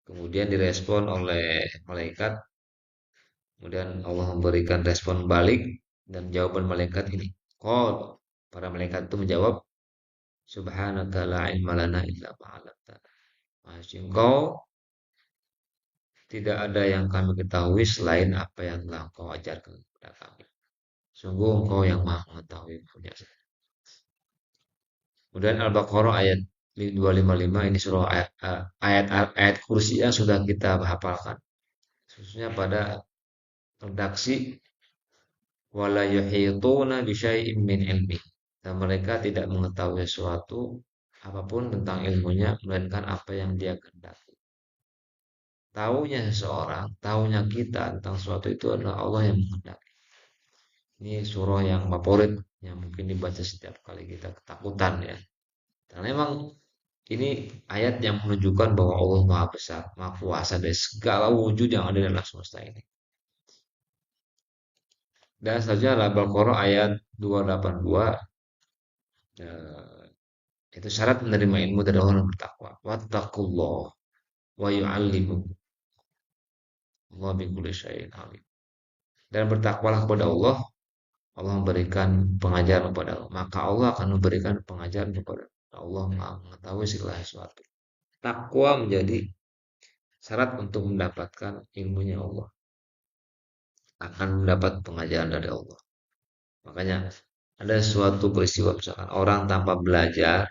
Kemudian direspon oleh malaikat. Kemudian Allah memberikan respon balik dan jawaban malaikat ini. Qal para malaikat itu menjawab Subhanaka la ilma lana illa ma 'allamtana. Engkau tidak ada yang kami ketahui selain apa yang telah Engkau ajarkan kepada kami. Sungguh Engkau yang Maha mengetahui punya. Kemudian Al-Baqarah ayat 255 ini surah ayat kursi yang sudah kita hafalkan. Khususnya pada redaksi wala yuhituna bisyai'in min ilmi. Dan mereka tidak mengetahui sesuatu apapun tentang ilmunya melainkan apa yang dia kehendaki. Taunya seseorang, taunya kita tentang sesuatu itu adalah Allah yang menghendaki. Ini surah yang favorit yang mungkin dibaca setiap kali kita ketakutan ya. Karena memang ini ayat yang menunjukkan bahwa Allah Maha Besar, Maha Kuasa dari segala wujud yang ada dalam semesta ini. Dan selanjutnya adalah Al-Baqarah ayat 282, eh, itu syarat menerima ilmu dari orang yang bertakwa. Wattaqullah wa yu'allimukum Allah bi kulli syai'in alim. Dan bertakwalah kepada Allah, Allah memberikan pengajaran kepada Allah. Maka Allah akan memberikan pengajaran kepada Allah Maha mengetahui segala sesuatu. Takwa menjadi syarat untuk mendapatkan ilmunya Allah, akan mendapat pengajaran dari Allah. Makanya ada suatu peristiwa misalkan orang tanpa belajar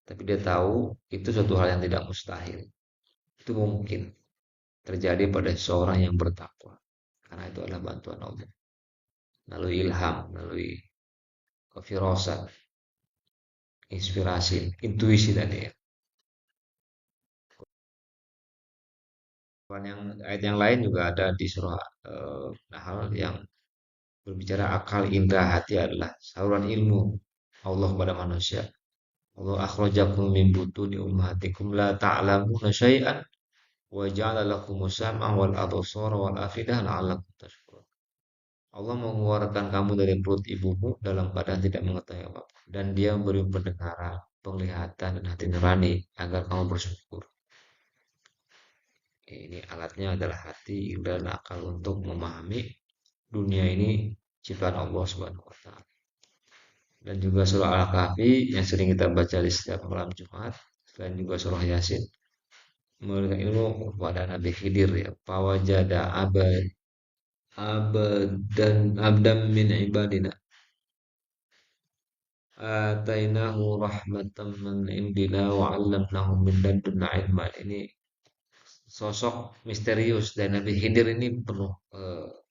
tapi dia tahu itu suatu hal yang tidak mustahil. Itu mungkin terjadi pada seseorang yang bertakwa. Karena itu adalah bantuan Allah. Melalui ilham, melalui kefirosat, inspirasi, intuisi tadi ya. Yang ayat yang lain juga ada di surah Nahl yang berbicara akal indra hati adalah saluran ilmu Allah kepada manusia. Allah akhrajakum min butuni ummahatikum la ta'lamuna syai'an wa ja'ala lakumus sam'a wal absara wal afidah la'allakum tashkurun. Allah mengeluarkan kamu dari perut ibumu dalam keadaan tidak mengetahui apa dan dia memberi pendengaran, penglihatan dan hati nurani agar kamu bersyukur. Ini alatnya adalah hati dan akal untuk memahami dunia ini ciptaan Allah Subhanahu wa taala. Dan juga surah Al-Kahfi yang sering kita baca di setiap malam Jumat, selain juga surah Yasin memberikan ilmu kepada Nabi Khidir ya. Fawajada abdan min ibadina atainahu rahmatan min indina wa 'allamnahu min ladunna ilma. Ini sosok misterius dan Nabi Khidir ini penuh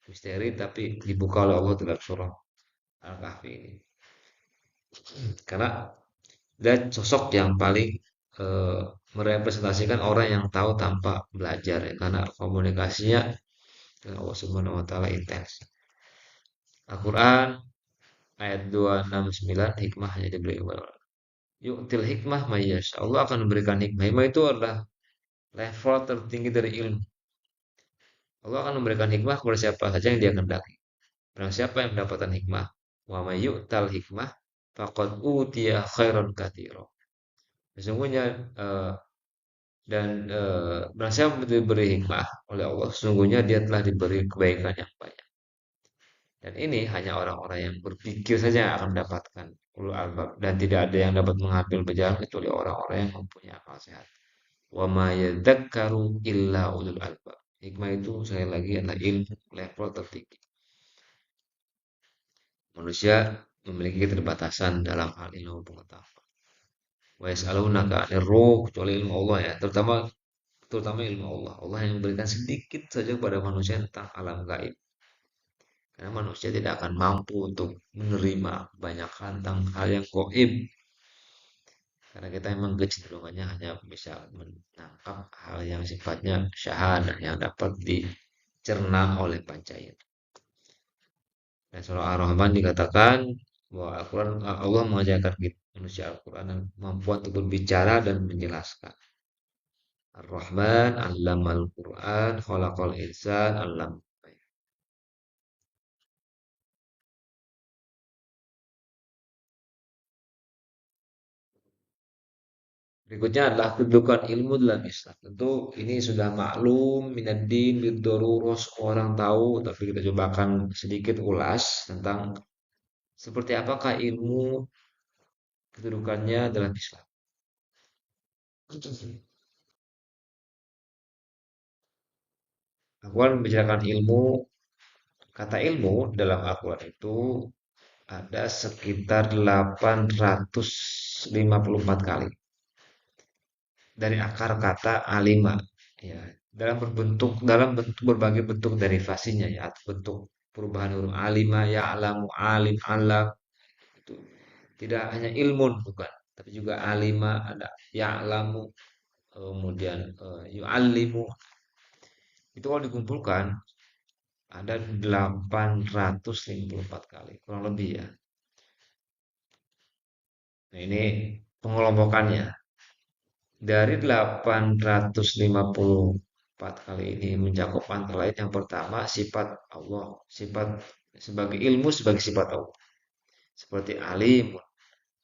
misteri tapi dibuka oleh Allah dalam surah Al-Kahfi ini. Karena dia sosok yang paling eh, merepresentasikan orang yang tahu tanpa belajar ya, karena komunikasinya dengan Allah Subhanahu wa taala intens. Al-Qur'an ayat 269 hikmah hanya diberi kepada Allah. Yu'til hikmah mayyas. Allah akan memberikan hikmah. Hikmah itu adalah level tertinggi dari ilmu. Allah akan memberikan hikmah kepada siapa saja yang dia kehendaki. Barang siapa yang mendapatkan hikmah, wa may yu'tal hikmah faqad utiya khairan katsira. Sesungguhnya barang siapa diberi hikmah oleh Allah, sesungguhnya dia telah diberi kebaikan yang banyak. Dan ini hanya orang-orang yang berpikir saja yang akan mendapatkan ulul albab dan tidak ada yang dapat mengambil berjalan kecuali orang-orang yang mempunyai akal sehat. Wa ma yadzakkaru illa ulul albab. Hikmah itu sekali lagi adalah ilmu level tertinggi. Manusia memiliki keterbatasan dalam hal ilmu pengetahuan. Wa yas'alunaka 'anir ruh, kecuali ilmu Allah ya, terutama ilmu Allah. Allah yang memberikan sedikit saja kepada manusia tentang alam gaib. Karena manusia tidak akan mampu untuk menerima banyak hal tentang hal yang gaib. Karena kita memang kecenderungannya hanya bisa menangkap hal yang sifatnya syahadah yang dapat dicerna oleh panca indera. Dan surah Ar-Rahman dikatakan bahwa Al-Quran Allah mengajarkan kita manusia Al-Quran dan kemampuan untuk berbicara dan menjelaskan. Ar-Rahman 'allamal Quran, khalaqal insan 'allam. Berikutnya adalah kedudukan ilmu dalam Islam. Tentu ini sudah maklum minad din bid-darurah, orang tahu, tapi kita coba akan sedikit ulas tentang seperti apakah ilmu kedudukannya dalam Islam. Al-Quran membicarakan ilmu, kata ilmu dalam Al-Quran itu ada sekitar 854 kali. dari akar kata alima, ya, dalam bentuk berbagai bentuk derivasinya, ya, atau bentuk perubahan huruf alima, ya, alamu, alim, alam, itu tidak hanya ilmun, bukan, tapi juga alima, ada ya, alamu, kemudian yu'allimu. Itu kalau dikumpulkan ada 854 kali kurang lebih, ya. Nah, ini pengelompokannya. Dari 854 kali ini mencakup antara lain yang pertama sifat Allah, sifat sebagai ilmu sebagai sifat Allah. Seperti alim,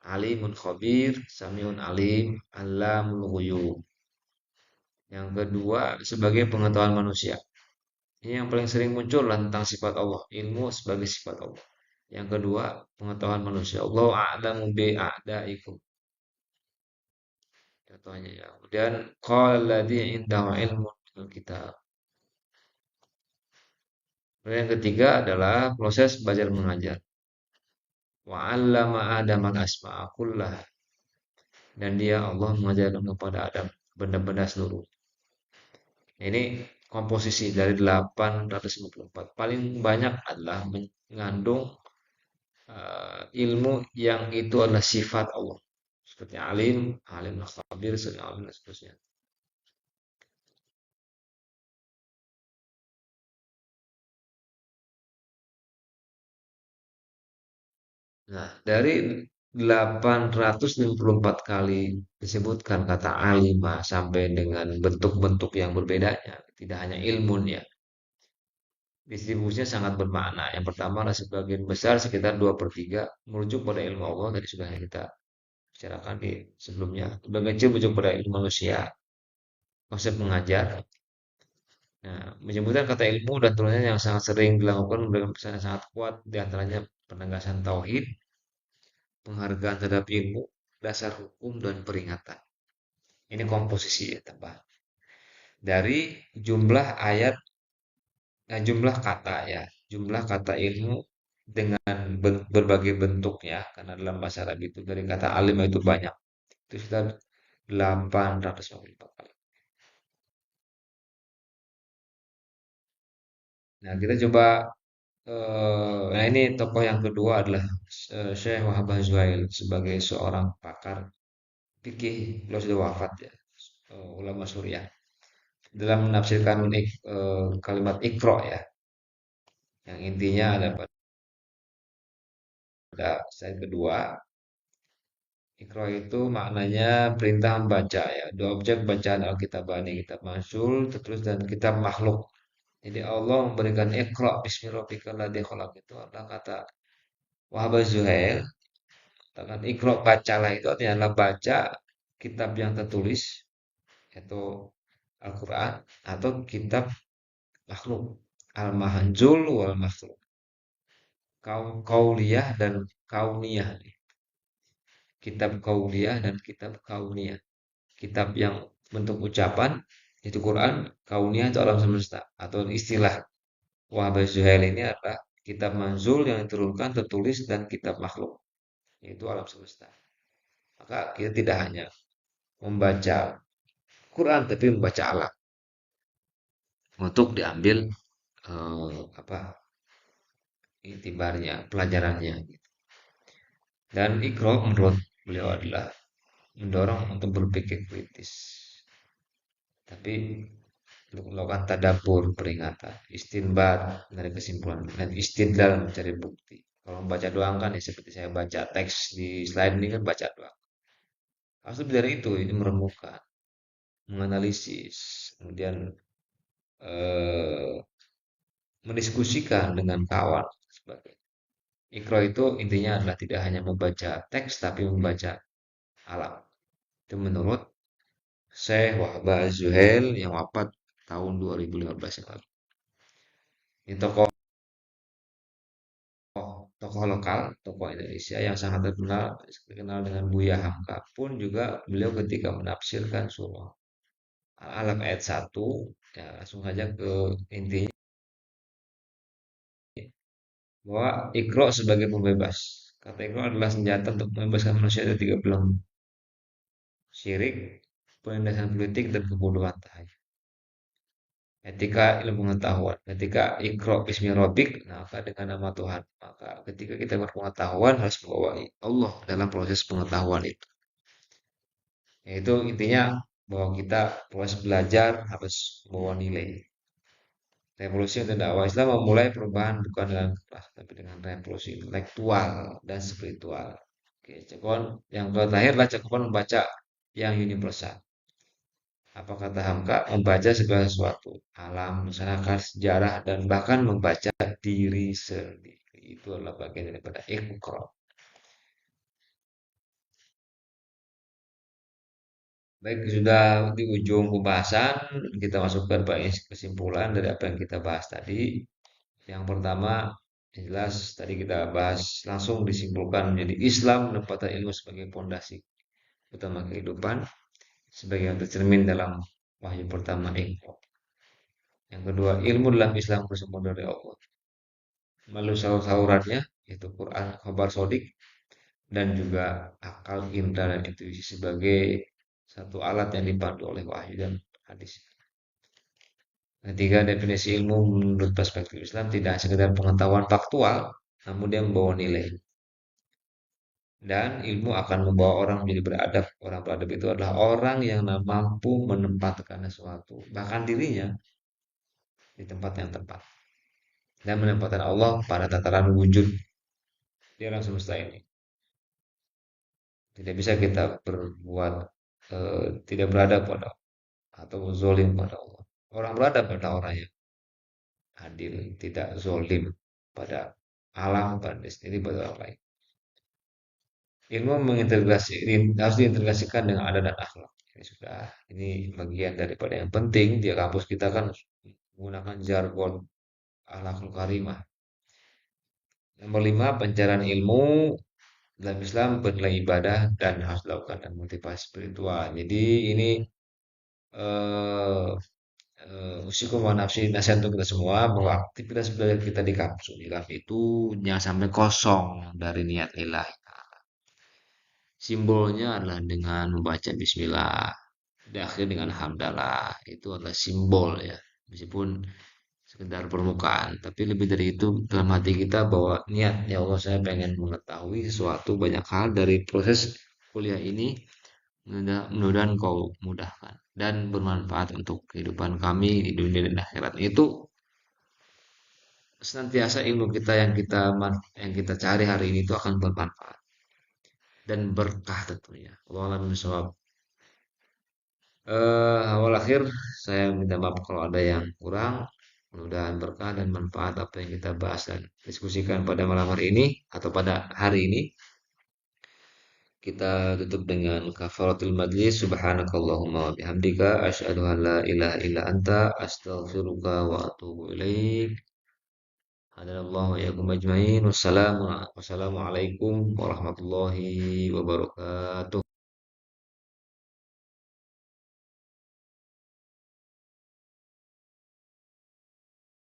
alimun khabir, samiun alim, alamul ghuyub. Yang kedua sebagai pengetahuan manusia. Ini yang paling sering muncul tentang sifat Allah, ilmu sebagai sifat Allah. Yang kedua, pengetahuan manusia. Allah a'lamu bi a'daikum. Contohnya, ya. Kemudian qala alladzi indahu ilmun minal kitab. Lalu yang ketiga adalah proses belajar mengajar. Wa 'allama Adam al-asma'a kullaha. Dan dia Allah mengajarkan kepada Adam benda-benda seluruh. Ini komposisi dari 854. Paling banyak adalah mengandung ilmu yang itu adalah sifat Allah. Seperti alim, alim khabir, alim dan seterusnya. Nah, dari 854 kali disebutkan kata alimah sampai dengan bentuk-bentuk yang berbedanya, tidak hanya ilmunya. Distribusinya sangat bermakna. Yang pertama adalah sebagian besar sekitar 2 per 3 merujuk pada ilmu Allah, tadi sudah kita bicarakan di sebelumnya. Sebagian kecil merujuk pada ilmu manusia, konsep mengajar. Nah, menyebutkan kata ilmu dan turunannya yang sangat sering dilakukan memberikan pesan yang sangat kuat, diantaranya penegasan tauhid, penghargaan terhadap ilmu, dasar hukum, dan peringatan. Ini komposisi, ya, tambah. Dari jumlah ayat, jumlah kata, ya, jumlah kata ilmu dengan berbagai bentuknya, karena dalam bahasa Arab itu dari kata alim itu banyak. Itu sekitar 854 kali. Nah, kita coba, nah, ini tokoh yang kedua adalah Syekh Wahab Zuhail sebagai seorang pakar fikih. Beliau sudah wafat, ya, ulama Suriah. Dalam menafsirkan kalimat ikro, ya, yang intinya ada pada slide kedua. Ikro itu maknanya perintah membaca, ya. Dua objek bacaan Alkitabani, kitab Mansul, terus dan kitab makhluk. Jadi Allah memberikan ikro bismillahirrahmanirrahim ladzi khalaq itu adalah kata Wahab Zuhail. Katakan ikro bacalah itu artinya adalah baca kitab yang tertulis, yaitu Al-Quran, atau kitab makhluk, al-mahjul wal makhluk, kauliyah dan kauniyah, kitab kauliyah dan kitab kauniyah, kitab yang bentuk ucapan itu Quran, kauniyah itu alam semesta, atau istilah Wahab Zuhail ini adalah kitab manzul yang diturunkan tertulis dan kitab makhluk, yaitu alam semesta. Maka kita tidak hanya membaca Quran tapi membaca alam untuk diambil apa itibarnya, pelajarannya. Dan Iqra menurut beliau adalah mendorong untuk berpikir kritis, tapi untuk melakukan tadabbur, peringatan, istinbat dari kesimpulan, dan istidlal mencari bukti. Kalau membaca doang kan ya seperti saya baca teks di slide ini kan baca doang. Harus lebih dari itu, ini merenungkan, menganalisis, kemudian eh, mendiskusikan dengan kawan sebagai Iqra itu intinya adalah tidak hanya membaca teks tapi membaca alam. Itu menurut Syekh Wahbah Zuhail yang wafat tahun 2015 yang lalu. Ini tokoh lokal, tokoh Indonesia yang sangat terkenal dengan Buya Hamka pun juga beliau ketika menafsirkan surah Al-Alaq ayat 1, ya, langsung saja ke intinya bahwa Iqra sebagai pembebas. Kata Iqra adalah senjata untuk membebaskan manusia dari tiga belenggu syirik, penindasan politik dan kebodohan tahayyul. Etika ilmu pengetahuan. Ketika ikro bismi rabbik, maka dengan nama Tuhan. Maka ketika kita berpengetahuan harus membawa Allah dalam proses pengetahuan itu. Yaitu intinya bahwa kita proses belajar harus membawa nilai. Revolusi untuk dakwah Islam memulai perubahan bukan dengan keras, tapi dengan revolusi intelektual dan spiritual. Oke, cakupan yang terakhir adalah cakupan membaca yang universal. Apa kata Hamka? Membaca segala sesuatu, alam, masyarakat, sejarah, dan bahkan membaca diri sendiri. Itu adalah bagian daripada Iqra. Baik, sudah di ujung pembahasan, kita masukkan kesimpulan dari apa yang kita bahas tadi. Yang pertama, yang jelas tadi kita bahas langsung disimpulkan menjadi Islam menempatkan ilmu sebagai pondasi utama kehidupan, sebagai yang tercermin dalam wahyu pertama Iqra. Yang kedua, ilmu dalam Islam bersumber dari Allah. Melalui salurannya, yaitu Quran, khabar sodik, dan juga akal, indra, dan intuisi sebagai satu alat yang dipandu oleh wahyu dan hadis. Ketiga, definisi ilmu menurut perspektif Islam tidak sekedar pengetahuan faktual, namun dia membawa nilai. Dan ilmu akan membawa orang menjadi beradab. Orang beradab itu adalah orang yang mampu menempatkan sesuatu, bahkan dirinya, di tempat yang tepat. Dan menempatkan Allah pada tataran wujud di alam semesta ini. Tidak bisa kita berbuat tidak beradab pada atau zolim pada Allah. Orang beradab pada orang yang adil, tidak zolim pada alam, pada sendiri, pada orang lain. Ilmu mengintegrasi harus diintegrasikan dengan adat dan akhlak. Ini sudah ini bagian daripada yang penting di kampus kita kan menggunakan jargon akhlakul karimah. Nomor 5, pencarian ilmu dalam Islam bernilai ibadah dan harus dilakukan dan motivasi spiritual. Jadi ini eh usikum wa nafsi nasihat untuk kita semua bahwa aktivitas belajar kita di kampus Unilam itu jangan sampai kosong dari niat lillahi. Simbolnya adalah dengan membaca bismillah, diakhiri dengan hamdalah. Itu adalah simbol ya. Meskipun sekedar permukaan, tapi lebih dari itu dalam hati kita bahwa niat ya Allah saya pengen mengetahui sesuatu banyak hal dari proses kuliah ini. Mudah-mudahan kau mudahkan dan bermanfaat untuk kehidupan kami di dunia dan akhirat. Itu senantiasa ilmu kita yang kita cari hari ini itu akan bermanfaat dan berkah tentunya. Allah alam bisawab. Awal akhir saya minta maaf kalau ada yang kurang. Mudah-mudahan berkah dan manfaat apa yang kita bahas dan diskusikan pada malam hari ini atau pada hari ini. Kita tutup dengan kafaratul majlis. Subhanakallahumma wa bihamdika asyhadu an la ilaha illa anta astaghfiruka wa atubu ilaik. Hadanallahu wa iyyakum ajmain. Wassalamualaikum warahmatullahi wabarakatuh.